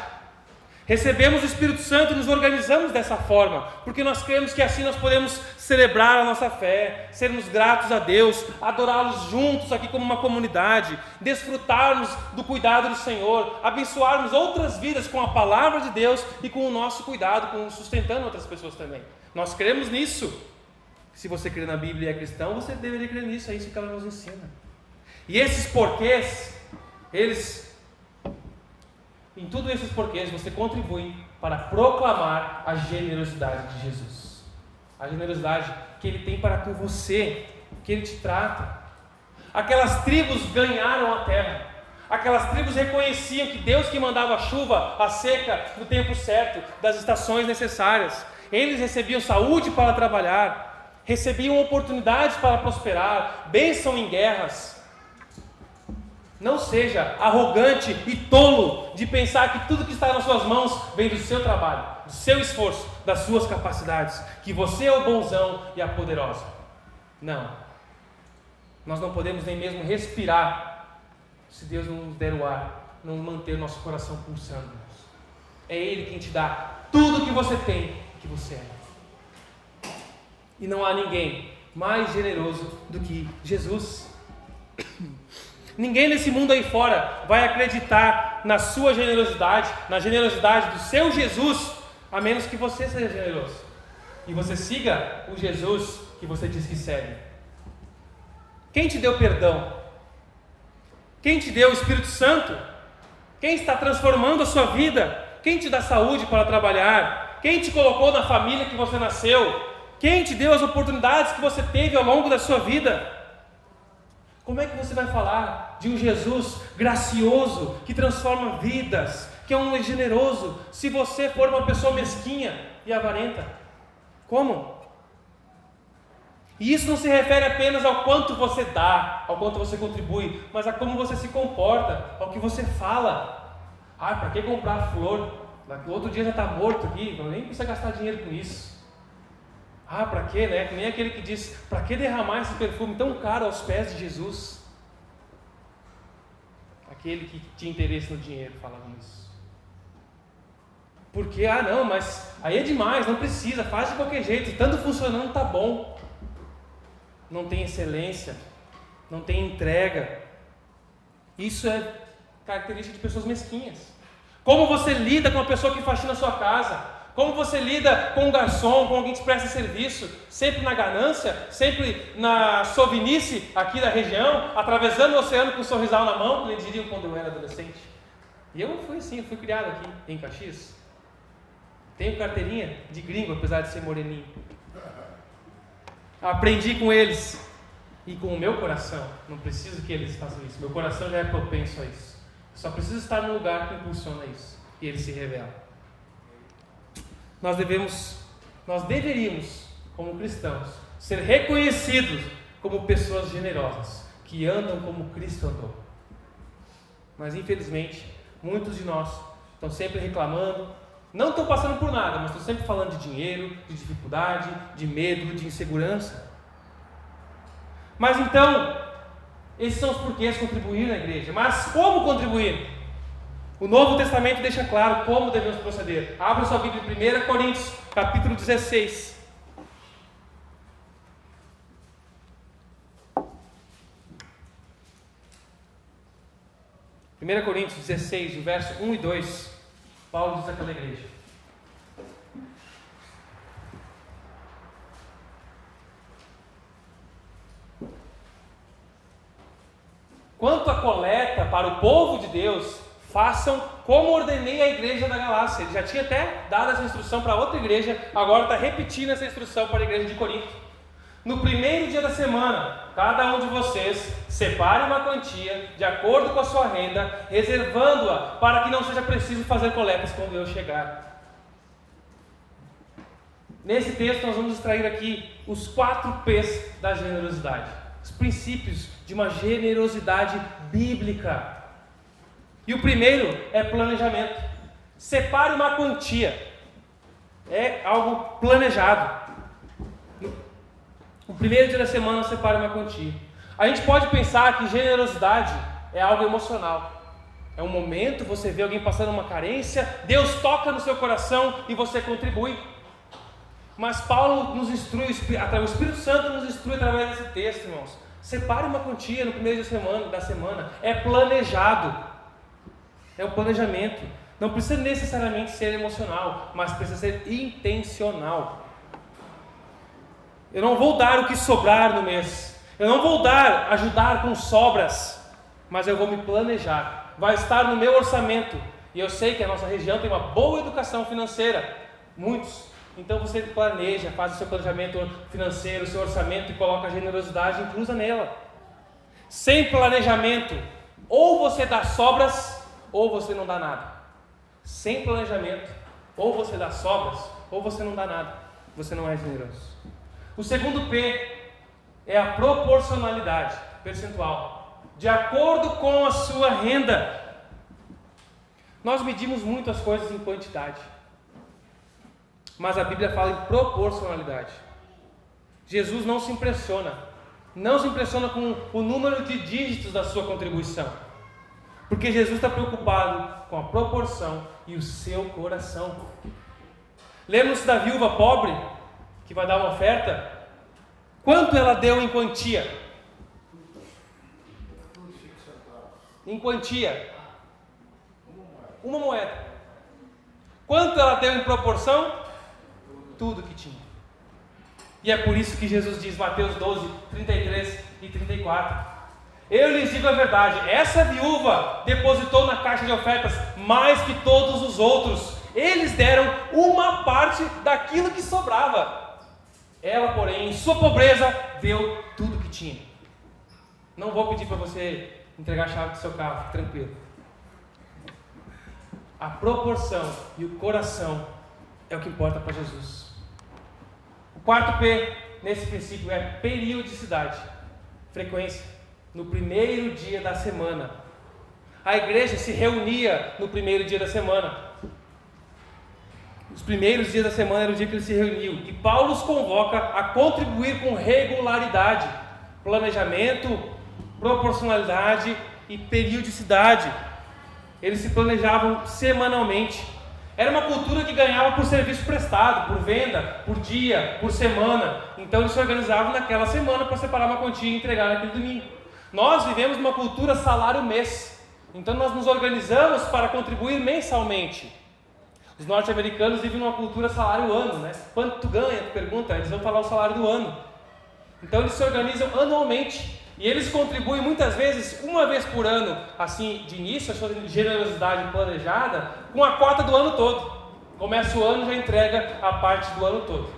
Recebemos o Espírito Santo e nos organizamos dessa forma, porque nós cremos que assim nós podemos celebrar a nossa fé, sermos gratos a Deus, adorá-los juntos aqui como uma comunidade, desfrutarmos do cuidado do Senhor, abençoarmos outras vidas com a palavra de Deus e com o nosso cuidado, sustentando outras pessoas também. Nós cremos nisso. Se você crê na Bíblia e é cristão, você deveria crer nisso, é isso que ela nos ensina. E esses porquês, em tudo esses porquês, você contribui para proclamar a generosidade de Jesus. A generosidade que Ele tem para com você, que Ele te trata. Aquelas tribos ganharam a terra. Aquelas tribos reconheciam que Deus que mandava a chuva, a seca, no tempo certo, das estações necessárias. Eles recebiam saúde para trabalhar, recebiam oportunidades para prosperar, bênção em guerras. Não seja arrogante e tolo de pensar que tudo que está nas suas mãos vem do seu trabalho, do seu esforço, das suas capacidades, que você é o bonzão e a poderosa. Não. Nós não podemos nem mesmo respirar se Deus não nos der o ar, não manter o nosso coração pulsando. É Ele quem te dá tudo que você tem, que você é. E não há ninguém mais generoso do que Jesus. Ninguém nesse mundo aí fora vai acreditar na sua generosidade, na generosidade do seu Jesus, a menos que você seja generoso e você siga o Jesus que você diz que segue. Quem te deu perdão? Quem te deu o Espírito Santo? Quem está transformando a sua vida? Quem te dá saúde para trabalhar? Quem te colocou na família que você nasceu? Quem te deu as oportunidades que você teve ao longo da sua vida? Como é que você vai falar de um Jesus gracioso, que transforma vidas, que é um generoso, se você for uma pessoa mesquinha e avarenta? Como? E isso não se refere apenas ao quanto você dá, ao quanto você contribui, mas a como você se comporta, ao que você fala. Para que comprar flor? No outro dia já está morto aqui, nem precisa gastar dinheiro com isso. Para quê, né? Que nem aquele que diz, para que derramar esse perfume tão caro aos pés de Jesus? Aquele que tinha interesse no dinheiro falava isso. Porque, não, mas aí é demais, não precisa, faz de qualquer jeito, estando funcionando está bom. Não tem excelência, não tem entrega. Isso é característica de pessoas mesquinhas. Como você lida com a pessoa que faxina a sua casa? Como você lida com um garçom, com alguém que te presta serviço, sempre na ganância, sempre na sovinice aqui da região, atravessando o oceano com um sorrisal na mão, como eles diriam quando eu era adolescente? E eu fui criado aqui em Caxias. Tenho carteirinha de gringo, apesar de ser moreninho. Aprendi com eles e com o meu coração. Não preciso que eles façam isso. Meu coração já é propenso a isso. Só preciso estar num lugar que impulsiona isso. E ele se revela. Nós deveríamos, como cristãos, ser reconhecidos como pessoas generosas, que andam como Cristo andou. Mas infelizmente, muitos de nós estão sempre reclamando, não estão passando por nada, mas estão sempre falando de dinheiro, de dificuldade, de medo, de insegurança. Mas então, esses são os porquês de contribuir na igreja. Mas como contribuir? O Novo Testamento deixa claro como devemos proceder. Abra sua Bíblia em 1 Coríntios, capítulo 16. 1 Coríntios 16, o verso 1 e 2, Paulo diz àquela igreja: quanto à coleta para o povo de Deus, façam como ordenei à igreja da Galácia. Ele já tinha até dado essa instrução para outra igreja, agora está repetindo essa instrução para a igreja de Corinto. No primeiro dia da semana, cada um de vocês separe uma quantia de acordo com a sua renda, reservando-a para que não seja preciso fazer coletas quando eu chegar. Nesse texto nós vamos extrair aqui os 4 P's da generosidade, os princípios de uma generosidade bíblica. E o primeiro é planejamento. Separe uma quantia. É algo planejado. No primeiro dia da semana, separe uma quantia. A gente pode pensar que generosidade é algo emocional. É um momento, você vê alguém passando uma carência, Deus toca no seu coração e você contribui. Mas Paulo nos instrui, o Espírito Santo nos instrui através desse texto, irmãos. Separe uma quantia no primeiro dia da semana. É planejado. É um planejamento. Não precisa necessariamente ser emocional, mas precisa ser intencional. Eu não vou dar o que sobrar no mês. Eu não vou ajudar com sobras, mas eu vou me planejar. Vai estar no meu orçamento. E eu sei que a nossa região tem uma boa educação financeira. Muitos. Então você planeja, faz o seu planejamento financeiro, o seu orçamento e coloca a generosidade inclusa nela. Sem planejamento, ou você dá sobras, ou você não dá nada. Sem planejamento, ou você dá sobras, ou você não dá nada. Você não é generoso. O segundo P é a proporcionalidade percentual, de acordo com a sua renda. Nós medimos muito as coisas em quantidade, mas a Bíblia fala em proporcionalidade. Jesus não se impressiona com o número de dígitos da sua contribuição, porque Jesus está preocupado com a proporção e o seu coração. Lembra-se da viúva pobre que vai dar uma oferta? Quanto ela deu em quantia? Em quantia? Uma moeda. Quanto ela deu em proporção? Tudo que tinha. E é por isso que Jesus diz, Mateus 12, 33 e 34: eu lhes digo a verdade, essa viúva depositou na caixa de ofertas mais que todos os outros. Eles deram uma parte daquilo que sobrava. Ela, porém, em sua pobreza, deu tudo que tinha. Não vou pedir para você entregar a chave do seu carro, fique tranquilo. A proporção e o coração é o que importa para Jesus. O quarto P nesse princípio é periodicidade, frequência. No primeiro dia da semana, a igreja se reunia no primeiro dia da semana. Os primeiros dias da semana era o dia que eles se reuniam. E Paulo os convoca a contribuir com regularidade, planejamento, proporcionalidade e periodicidade. Eles se planejavam semanalmente. Era uma cultura que ganhava por serviço prestado, por venda, por dia, por semana. Então eles se organizavam naquela semana para separar uma quantia e entregar naquele domingo. Nós vivemos numa cultura salário-mês. Então nós nos organizamos para contribuir mensalmente. Os norte-americanos vivem numa cultura salário-ano, né? Quanto tu ganha? Tu pergunta, eles vão falar o salário do ano. Então eles se organizam anualmente E eles contribuem muitas vezes, uma vez por ano, assim, de início, a sua generosidade planejada, com a cota do ano todo. Começa o ano e já entrega a parte do ano todo.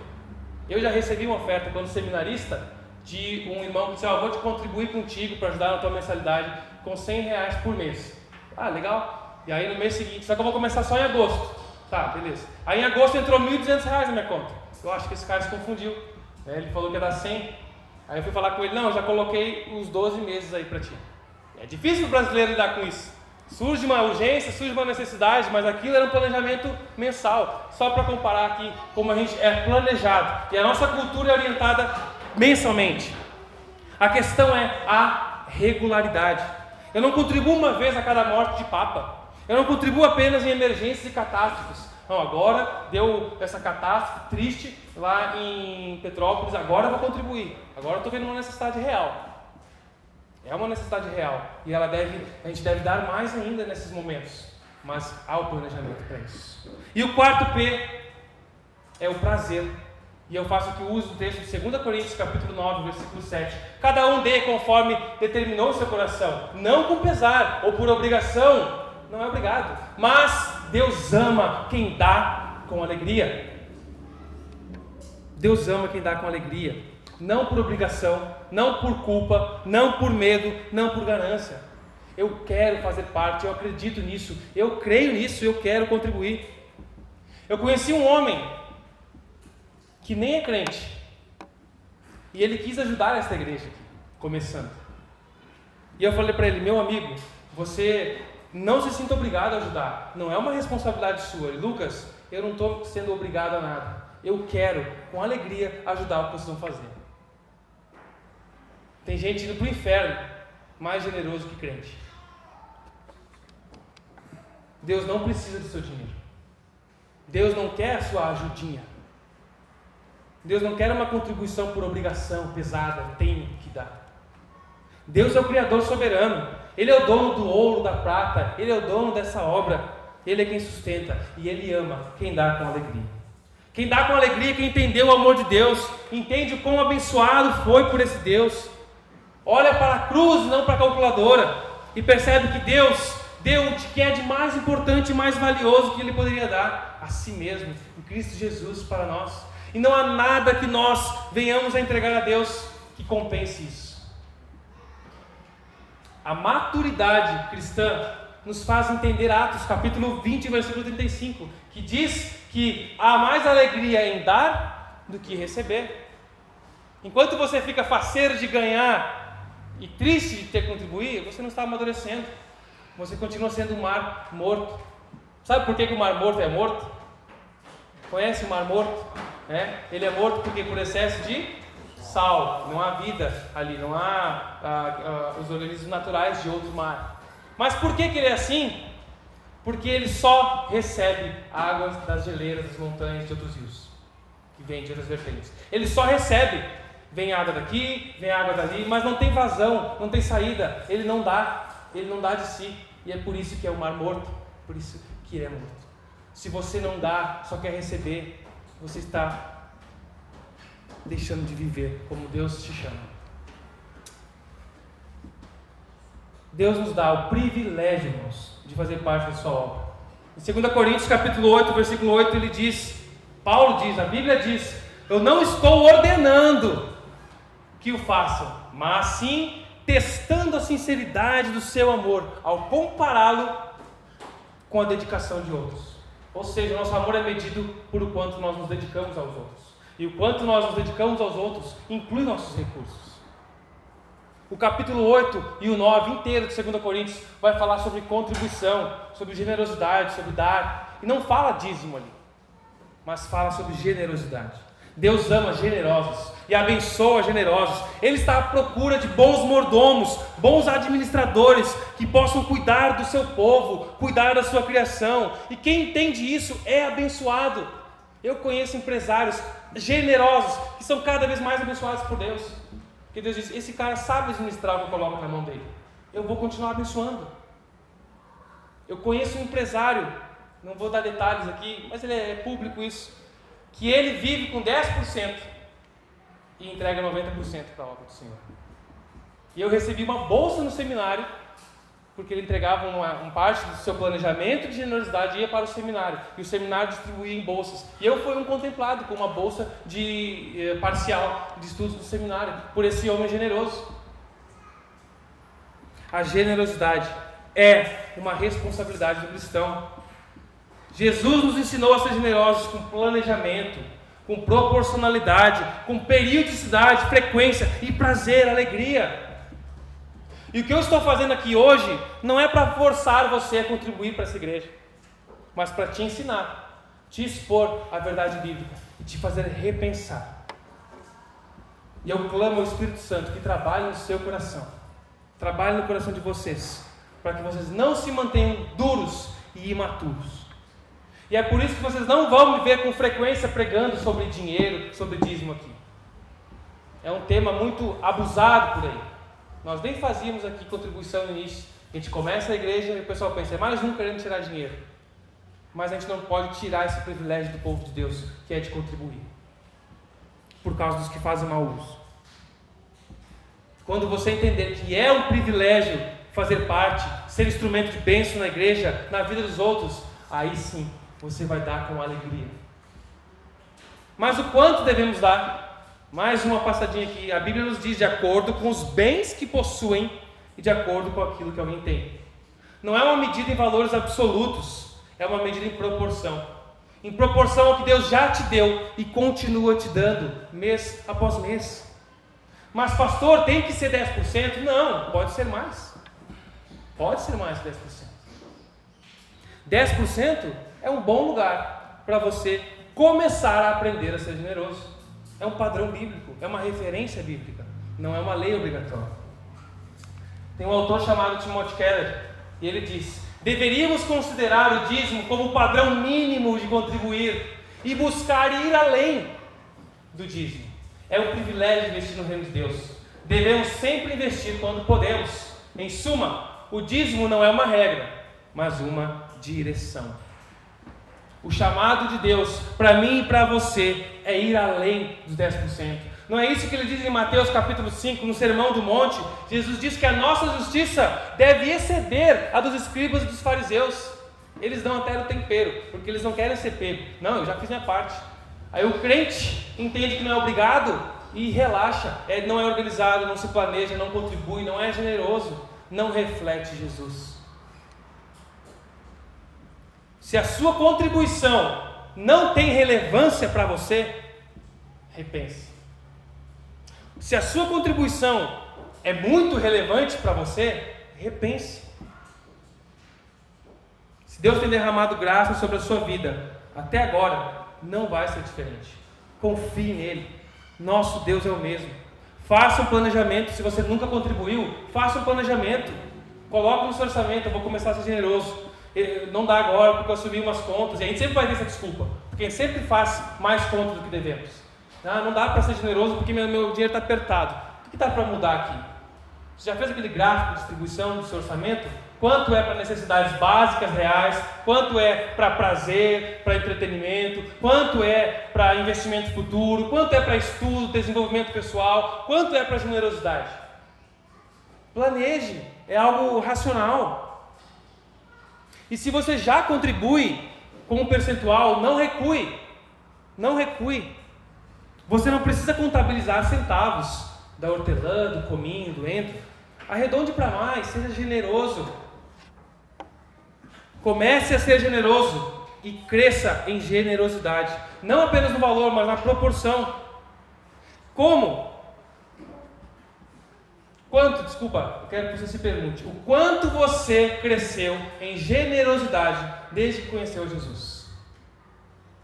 Eu já recebi uma oferta quando seminarista de um irmão que disse: vou te contribuir contigo para ajudar na tua mensalidade com R$100 por mês. Ah, legal. E aí no mês seguinte, só que eu vou começar só em agosto. Tá, beleza. Aí em agosto entrou R$1.200 na minha conta. Eu acho que esse cara se confundiu. Ele falou que ia dar 100. Aí eu fui falar com ele: não, eu já coloquei uns 12 meses aí para ti. É difícil o brasileiro lidar com isso. Surge uma urgência, surge uma necessidade, mas aquilo era um planejamento mensal. Só para comparar aqui como a gente é planejado. E a nossa cultura é orientada mensalmente. A questão é a regularidade. Eu não contribuo uma vez a cada morte de papa. Eu não contribuo apenas em emergências e catástrofes. Não, agora deu essa catástrofe triste lá em Petrópolis, agora eu vou contribuir. Agora eu estou vendo uma necessidade real. É uma necessidade real. E a gente deve dar mais ainda nesses momentos. Mas há o planejamento para isso. E o quarto P é o prazer. E eu faço aqui o uso do texto de 2 Coríntios capítulo 9, versículo 7. Cada um dê conforme determinou o seu coração, não com pesar ou por obrigação, não é obrigado. Mas Deus ama quem dá com alegria. Deus ama quem dá com alegria. Não por obrigação, não por culpa, não por medo, não por ganância. Eu quero fazer parte, eu acredito nisso, eu creio nisso, eu quero contribuir. Eu conheci um homem que nem é crente, e ele quis ajudar esta igreja aqui, começando. E eu falei para ele: meu amigo, você não se sinta obrigado a ajudar, não é uma responsabilidade sua. E, Lucas, eu não estou sendo obrigado a nada, eu quero com alegria ajudar o que vocês vão fazer. Tem gente indo para o inferno mais generoso que crente. Deus não precisa do seu dinheiro. Deus não quer a sua ajudinha. Deus não quer uma contribuição por obrigação pesada, tenho que dar. Deus é o Criador soberano. Ele é o dono do ouro, da prata. Ele é o dono dessa obra. Ele é quem sustenta. E Ele ama quem dá com alegria. Quem dá com alegria, quem entendeu o amor de Deus, entende o quão abençoado foi por esse Deus. Olha para a cruz, não para a calculadora, e percebe que Deus deu o que é de mais importante e mais valioso que Ele poderia dar a si mesmo, em Cristo Jesus para nós. E não há nada que nós venhamos a entregar a Deus que compense isso. A maturidade cristã nos faz entender Atos capítulo 20, versículo 35, que diz que há mais alegria em dar do que receber. Enquanto você fica faceiro de ganhar e triste de ter que contribuir, você não está amadurecendo. Você continua sendo um mar morto. Sabe por que o mar morto é morto? Conhece o mar morto? Ele é morto porque por excesso de sal. Não há vida ali, não há os organismos naturais de outro mar. Mas por que ele é assim? Porque ele só recebe águas das geleiras, das montanhas, de outros rios, que vêm de outras vertentes. Ele só recebe. Vem água daqui, vem água dali, mas não tem vazão, não tem saída. Ele não dá de si. E é por isso que é o mar morto, por isso que ele é morto. Se você não dá, só quer receber, você está deixando de viver como Deus te chama. Deus nos dá o privilégio, irmãos, de fazer parte da sua obra. Em 2 Coríntios capítulo 8, versículo 8, ele diz, Paulo diz, a Bíblia diz: eu não estou ordenando que o façam, mas sim testando a sinceridade do seu amor, ao compará-lo com a dedicação de outros. Ou seja, o nosso amor é medido por o quanto nós nos dedicamos aos outros. E o quanto nós nos dedicamos aos outros inclui nossos recursos. O capítulo 8 e o 9 inteiro de 2 Coríntios vai falar sobre contribuição, sobre generosidade, sobre dar. E não fala dízimo ali, mas fala sobre generosidade. Deus ama generosos e abençoa generosos. Ele está à procura de bons mordomos, bons administradores, que possam cuidar do seu povo, cuidar da sua criação. E quem entende isso é abençoado. Eu conheço empresários generosos que são cada vez mais abençoados por Deus. Porque Deus diz: esse cara sabe administrar o que eu coloco na mão dele, eu vou continuar abençoando. Eu conheço um empresário, não vou dar detalhes aqui, mas ele é público isso, que ele vive com 10% e entrega 90% para a obra do Senhor. E eu recebi uma bolsa no seminário, porque ele entregava uma parte do seu planejamento de generosidade e ia para o seminário. E o seminário distribuía em bolsas. E eu fui um contemplado com uma bolsa parcial de estudos do seminário, por esse homem generoso. A generosidade é uma responsabilidade do cristão. Jesus nos ensinou a ser generosos com planejamento, com proporcionalidade, com periodicidade, frequência e prazer, alegria. E o que eu estou fazendo aqui hoje não é para forçar você a contribuir para essa igreja, mas para te ensinar, te expor a verdade bíblica e te fazer repensar. E eu clamo ao Espírito Santo que trabalhe no seu coração, trabalhe no coração de vocês, para que vocês não se mantenham duros e imaturos. E é por isso que vocês não vão me ver com frequência pregando sobre dinheiro, sobre dízimo aqui. É um tema muito abusado por aí. Nós nem fazíamos aqui contribuição no início. A gente começa a igreja e o pessoal pensa, é mais um querendo tirar dinheiro. Mas a gente não pode tirar esse privilégio do povo de Deus, que é de contribuir, por causa dos que fazem mau uso. Quando você entender que é um privilégio fazer parte, ser instrumento de bênção na igreja, na vida dos outros, aí sim, você vai dar com alegria. Mas o quanto devemos dar? Mais uma passadinha aqui. A Bíblia nos diz de acordo com os bens que possuem e de acordo com aquilo que alguém tem. Não é uma medida em valores absolutos, é uma medida em proporção. Em proporção ao que Deus já te deu e continua te dando, mês após mês. Mas pastor, tem que ser 10%? Não, pode ser mais. Pode ser mais de 10%. 10% é um bom lugar para você começar a aprender a ser generoso. É um padrão bíblico, é uma referência bíblica, não é uma lei obrigatória. Tem um autor chamado Timothy Keller, e ele diz: deveríamos considerar o dízimo como o padrão mínimo de contribuir e buscar ir além do dízimo. É um privilégio investir no reino de Deus. Devemos sempre investir quando podemos. Em suma, o dízimo não é uma regra, mas uma direção. O chamado de Deus para mim e para você é ir além dos 10%. Não é isso que ele diz em Mateus capítulo 5, no Sermão do Monte? Jesus diz que a nossa justiça deve exceder a dos escribas e dos fariseus. Eles dão até o tempero, porque eles não querem ser pego. Não, eu já fiz minha parte. Aí o crente entende que não é obrigado e relaxa. Não é organizado, não se planeja, não contribui, não é generoso, não reflete Jesus. Se a sua contribuição não tem relevância para você, repense. Se a sua contribuição é muito relevante para você, repense. Se Deus tem derramado graça sobre a sua vida, até agora, não vai ser diferente. Confie nele. Nosso Deus é o mesmo. Faça um planejamento. Se você nunca contribuiu, faça um planejamento. Coloque no seu orçamento, eu vou começar a ser generoso. Não dá agora porque eu subi umas contas. E a gente sempre vai ter essa desculpa, porque a gente sempre faz mais contas do que devemos. Não dá para ser generoso porque meu dinheiro está apertado. O que dá para mudar aqui? Você já fez aquele gráfico de distribuição do seu orçamento? Quanto é para necessidades básicas reais? Quanto é para prazer, para entretenimento? Quanto é para investimento futuro? Quanto é para estudo, desenvolvimento pessoal? Quanto é para generosidade? Planeje, é algo racional. E se você já contribui com um percentual, não recue. Não recue. Você não precisa contabilizar centavos da hortelã, do cominho, do entro. Arredonde para mais, seja generoso. Comece a ser generoso e cresça em generosidade. Não apenas no valor, mas na proporção. Como? Eu quero que você se pergunte, o quanto você cresceu em generosidade desde que conheceu Jesus?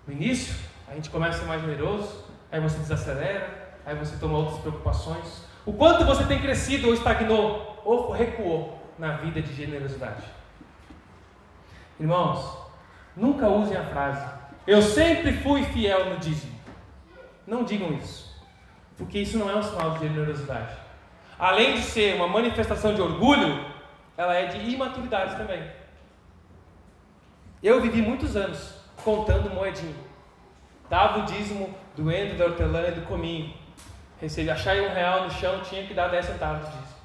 No início, a gente começa a ser mais generoso, aí você desacelera, aí você toma outras preocupações. O quanto você tem crescido ou estagnou ou recuou na vida de generosidade? Irmãos, nunca usem a frase, eu sempre fui fiel no dízimo. Não digam isso, porque isso não é um sinal de generosidade. Além de ser uma manifestação de orgulho, ela é de imaturidade também. Eu vivi muitos anos contando moedinha. Dava o dízimo do endro, da hortelã e do cominho. Achei R$1 no chão, tinha que dar 10 centavos de dízimo.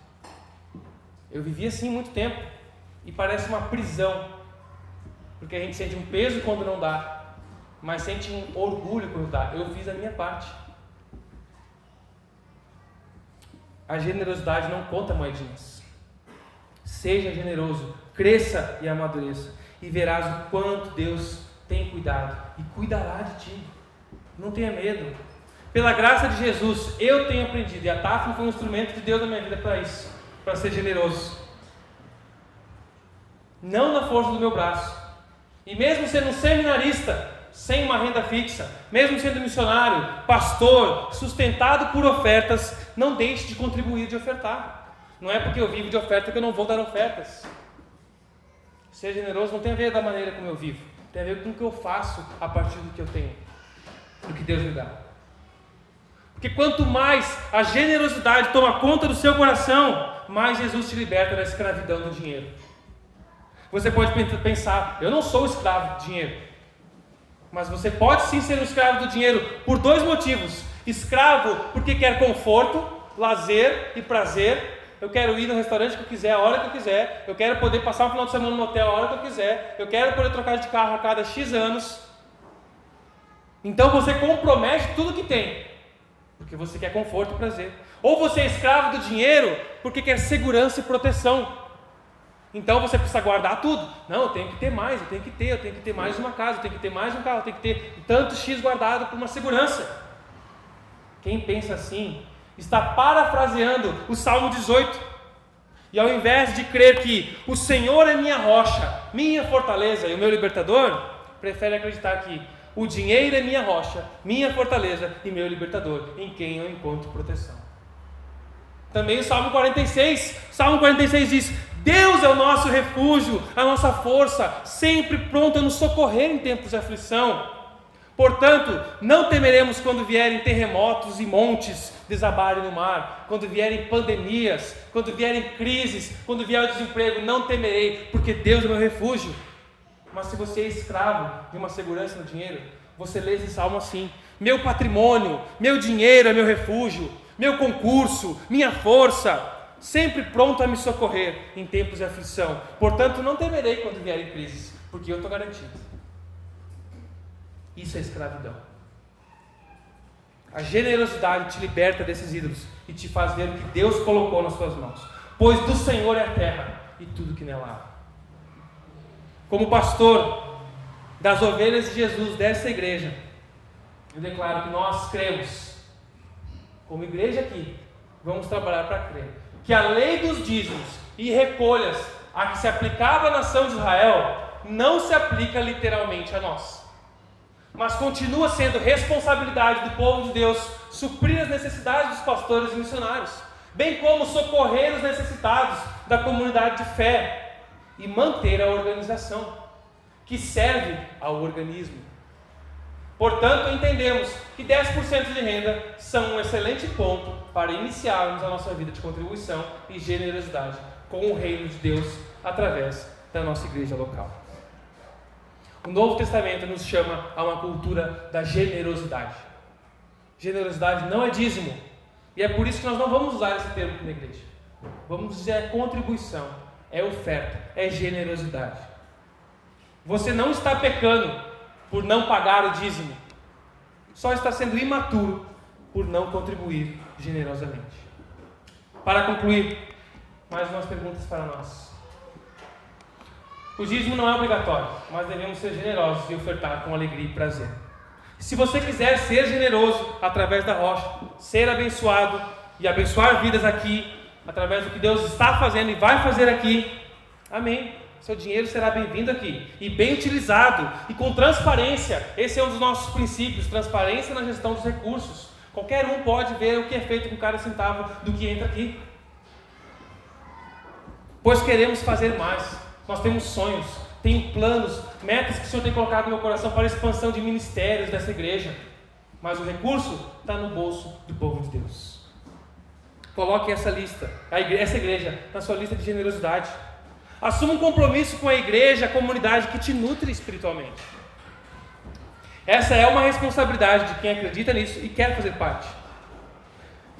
Eu vivi assim muito tempo e parece uma prisão, porque a gente sente um peso quando não dá, mas sente um orgulho quando dá. Eu fiz a minha parte. A generosidade não conta moedinhas. Seja generoso, cresça e amadureça, e verás o quanto Deus tem cuidado e cuidará de ti. Não tenha medo. Pela graça de Jesus, eu tenho aprendido, e a Tafna foi um instrumento de Deus na minha vida para isso, para ser generoso. Não na força do meu braço. E mesmo sendo um seminarista, sem uma renda fixa, mesmo sendo missionário, pastor, sustentado por ofertas, não deixe de contribuir, de ofertar. Não é porque eu vivo de oferta que eu não vou dar ofertas. Ser generoso não tem a ver da maneira como eu vivo, tem a ver com o que eu faço a partir do que eu tenho, do que Deus me dá. Porque quanto mais a generosidade toma conta do seu coração, mais Jesus te liberta da escravidão do dinheiro. Você pode pensar, eu não sou escravo do dinheiro. Mas você pode sim ser um escravo do dinheiro por dois motivos. Escravo porque quer conforto, lazer e prazer. Eu quero ir no restaurante que eu quiser, a hora que eu quiser. Eu quero poder passar um final de semana no hotel a hora que eu quiser. Eu quero poder trocar de carro a cada X anos. Então você compromete tudo que tem, porque você quer conforto e prazer. Ou você é escravo do dinheiro porque quer segurança e proteção. Então você precisa guardar tudo. Não, eu tenho que ter mais, eu tenho que ter mais uma casa, eu tenho que ter mais um carro, eu tenho que ter tanto X guardado por uma segurança. Quem pensa assim está parafraseando o Salmo 18. E ao invés de crer que o Senhor é minha rocha, minha fortaleza e o meu libertador, prefere acreditar que o dinheiro é minha rocha, minha fortaleza e meu libertador, em quem eu encontro proteção. Também o Salmo 46. Salmo 46 diz: Deus é o nosso refúgio, a nossa força, sempre pronto a nos socorrer em tempos de aflição. Portanto, não temeremos quando vierem terremotos e montes desabarem no mar, quando vierem pandemias, quando vierem crises, quando vier o desemprego, não temerei, porque Deus é meu refúgio. Mas se você é escravo de uma segurança no dinheiro, você lê esse salmo assim: meu patrimônio, meu dinheiro é meu refúgio, meu concurso, minha força, sempre pronto a me socorrer em tempos de aflição. Portanto, não temerei quando vierem crises, porque eu estou garantido. Isso é escravidão. A generosidade te liberta desses ídolos e te faz ver o que Deus colocou nas suas mãos. Pois do Senhor é a terra e tudo que nela há. Como pastor das ovelhas de Jesus dessa igreja, eu declaro que nós cremos, como igreja aqui, vamos trabalhar para crer, que a lei dos dízimos e recolhas a que se aplicava à nação de Israel não se aplica literalmente a nós, mas continua sendo responsabilidade do povo de Deus suprir as necessidades dos pastores e missionários, bem como socorrer os necessitados da comunidade de fé e manter a organização que serve ao organismo. Portanto, entendemos que 10% de renda são um excelente ponto para iniciarmos a nossa vida de contribuição e generosidade com o reino de Deus através da nossa igreja local. O Novo Testamento nos chama a uma cultura da generosidade. Generosidade não é dízimo, e é por isso que nós não vamos usar esse termo na igreja. Vamos dizer contribuição, é oferta, é generosidade. Você não está pecando por não pagar o dízimo, só está sendo imaturo por não contribuir generosamente. Para concluir, mais umas perguntas para nós. O dízimo não é obrigatório, mas devemos ser generosos e ofertar com alegria e prazer. Se você quiser ser generoso através da rocha, ser abençoado e abençoar vidas aqui, através do que Deus está fazendo e vai fazer aqui, amém. Seu dinheiro será bem-vindo aqui e bem utilizado e com transparência. Esse é um dos nossos princípios, transparência na gestão dos recursos. Qualquer um pode ver o que é feito com cada centavo do que entra aqui. Pois queremos fazer mais. Nós temos sonhos, tenho planos, metas que o Senhor tem colocado no meu coração para a expansão de ministérios dessa igreja. Mas o recurso está no bolso do povo de Deus. Coloque essa igreja na sua lista de generosidade. Assuma um compromisso com a igreja, a comunidade que te nutre espiritualmente. Essa é uma responsabilidade de quem acredita nisso e quer fazer parte.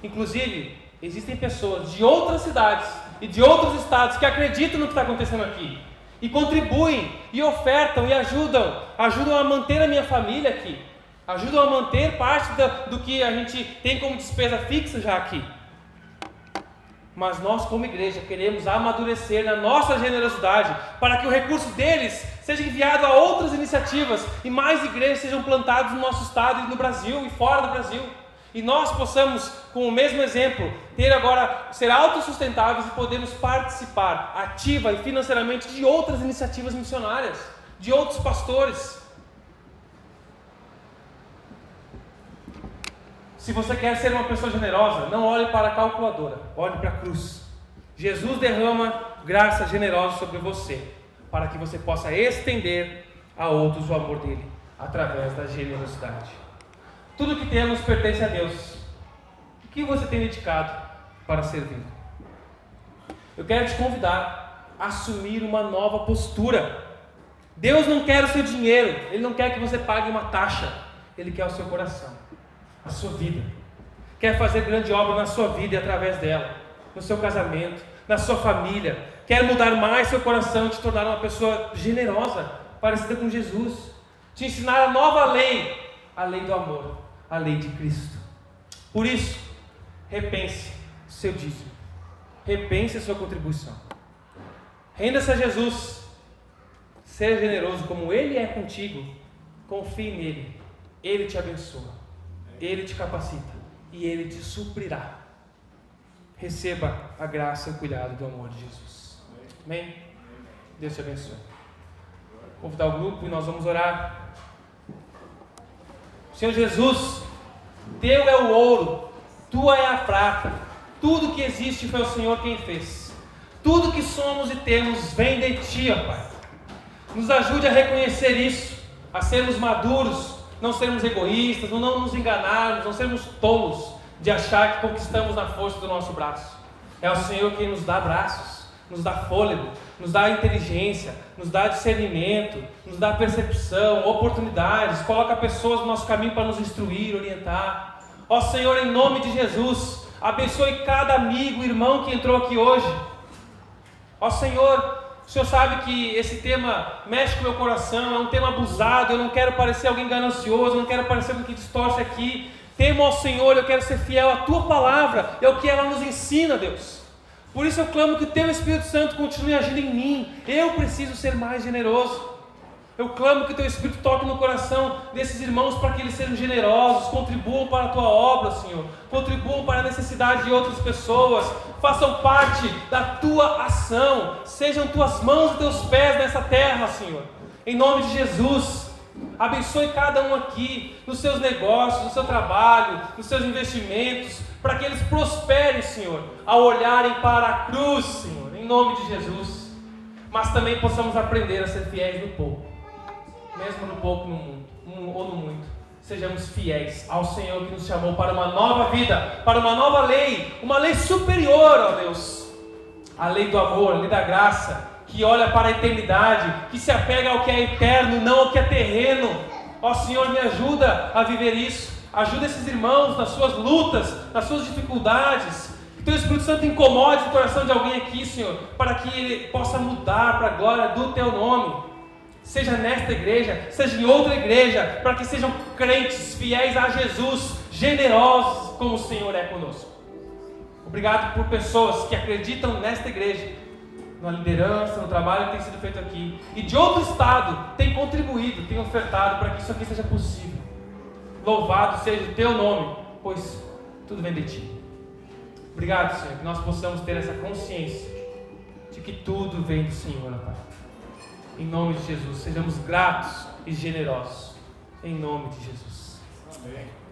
Inclusive, existem pessoas de outras cidades e de outros estados que acreditam no que está acontecendo aqui e contribuem e ofertam e ajudam a manter a minha família aqui, ajudam a manter parte do que a gente tem como despesa fixa já aqui. Mas nós, como igreja, queremos amadurecer na nossa generosidade para que o recurso deles seja enviado a outras iniciativas e mais igrejas sejam plantadas no nosso estado e no Brasil e fora do Brasil. E nós possamos, com o mesmo exemplo, ser autossustentáveis e podermos participar ativa e financeiramente de outras iniciativas missionárias, de outros pastores. Se você quer ser uma pessoa generosa, não olhe para a calculadora, olhe para a cruz. Jesus derrama graça generosa sobre você, para que você possa estender a outros o amor dele, através da generosidade. Tudo que temos pertence a Deus. O que você tem dedicado para servir? Eu quero te convidar a assumir uma nova postura. Deus não quer o seu dinheiro, Ele não quer que você pague uma taxa, Ele quer o seu coração, a sua vida. Quer fazer grande obra na sua vida e através dela, no seu casamento, na sua família. Quer mudar mais seu coração, te tornar uma pessoa generosa, parecida com Jesus. Te ensinar a nova lei, a lei do amor, a lei de Cristo. Por isso, repense seu dízimo, repense a sua contribuição. Renda-se a Jesus, seja generoso como Ele é contigo, confie nele, Ele te abençoa, Ele te capacita e Ele te suprirá. Receba a graça e o cuidado do amor de Jesus. Amém? Deus te abençoe. Vou convidar o grupo e nós vamos orar. Senhor Jesus, teu é o ouro, tua é a prata, tudo que existe foi o Senhor quem fez. Tudo que somos e temos vem de Ti, ó Pai. Nos ajude a reconhecer isso, a sermos maduros, não sermos egoístas, não nos enganarmos, não sermos tolos de achar que conquistamos na força do nosso braço. É o Senhor quem nos dá braços, nos dá fôlego, nos dá inteligência, nos dá discernimento, nos dá percepção, oportunidades, coloca pessoas no nosso caminho para nos instruir, orientar. Ó Senhor, em nome de Jesus, abençoe cada amigo, irmão que entrou aqui hoje. Ó Senhor, o Senhor sabe que esse tema mexe com o meu coração, é um tema abusado, eu não quero parecer alguém ganancioso, eu não quero parecer alguém que distorce aqui. Temo ao Senhor, eu quero ser fiel à Tua palavra, é o que ela nos ensina, Deus. Por isso eu clamo que o Teu Espírito Santo continue agindo em mim. Eu preciso ser mais generoso. Eu clamo que o Teu Espírito toque no coração desses irmãos para que eles sejam generosos, contribuam para a Tua obra, Senhor. Contribuam para a necessidade de outras pessoas. Façam parte da Tua ação. Sejam Tuas mãos e Teus pés nessa terra, Senhor. Em nome de Jesus. Abençoe cada um aqui, nos seus negócios, no seu trabalho, nos seus investimentos, para que eles prosperem, Senhor, ao olharem para a cruz, Senhor, em nome de Jesus. Mas também possamos aprender a ser fiéis no pouco, mesmo no pouco no mundo, ou no muito. Sejamos fiéis ao Senhor que nos chamou para uma nova vida, para uma nova lei, uma lei superior, ó Deus, a lei do amor, a lei da graça, que olha para a eternidade, que se apega ao que é eterno, não ao que é terreno. Ó Senhor, me ajuda a viver isso. Ajuda esses irmãos nas suas lutas, nas suas dificuldades. Que Teu Espírito Santo incomode o coração de alguém aqui, Senhor, para que ele possa mudar para a glória do Teu nome. Seja nesta igreja, seja em outra igreja, para que sejam crentes fiéis a Jesus, generosos como o Senhor é conosco. Obrigado por pessoas que acreditam nesta igreja, na liderança, no trabalho que tem sido feito aqui, e de outro estado tem contribuído, tem ofertado para que isso aqui seja possível. Louvado seja o Teu nome, pois tudo vem de Ti. Obrigado, Senhor, que nós possamos ter essa consciência de que tudo vem do Senhor, Pai. Em nome de Jesus, sejamos gratos e generosos. Em nome de Jesus. Amém.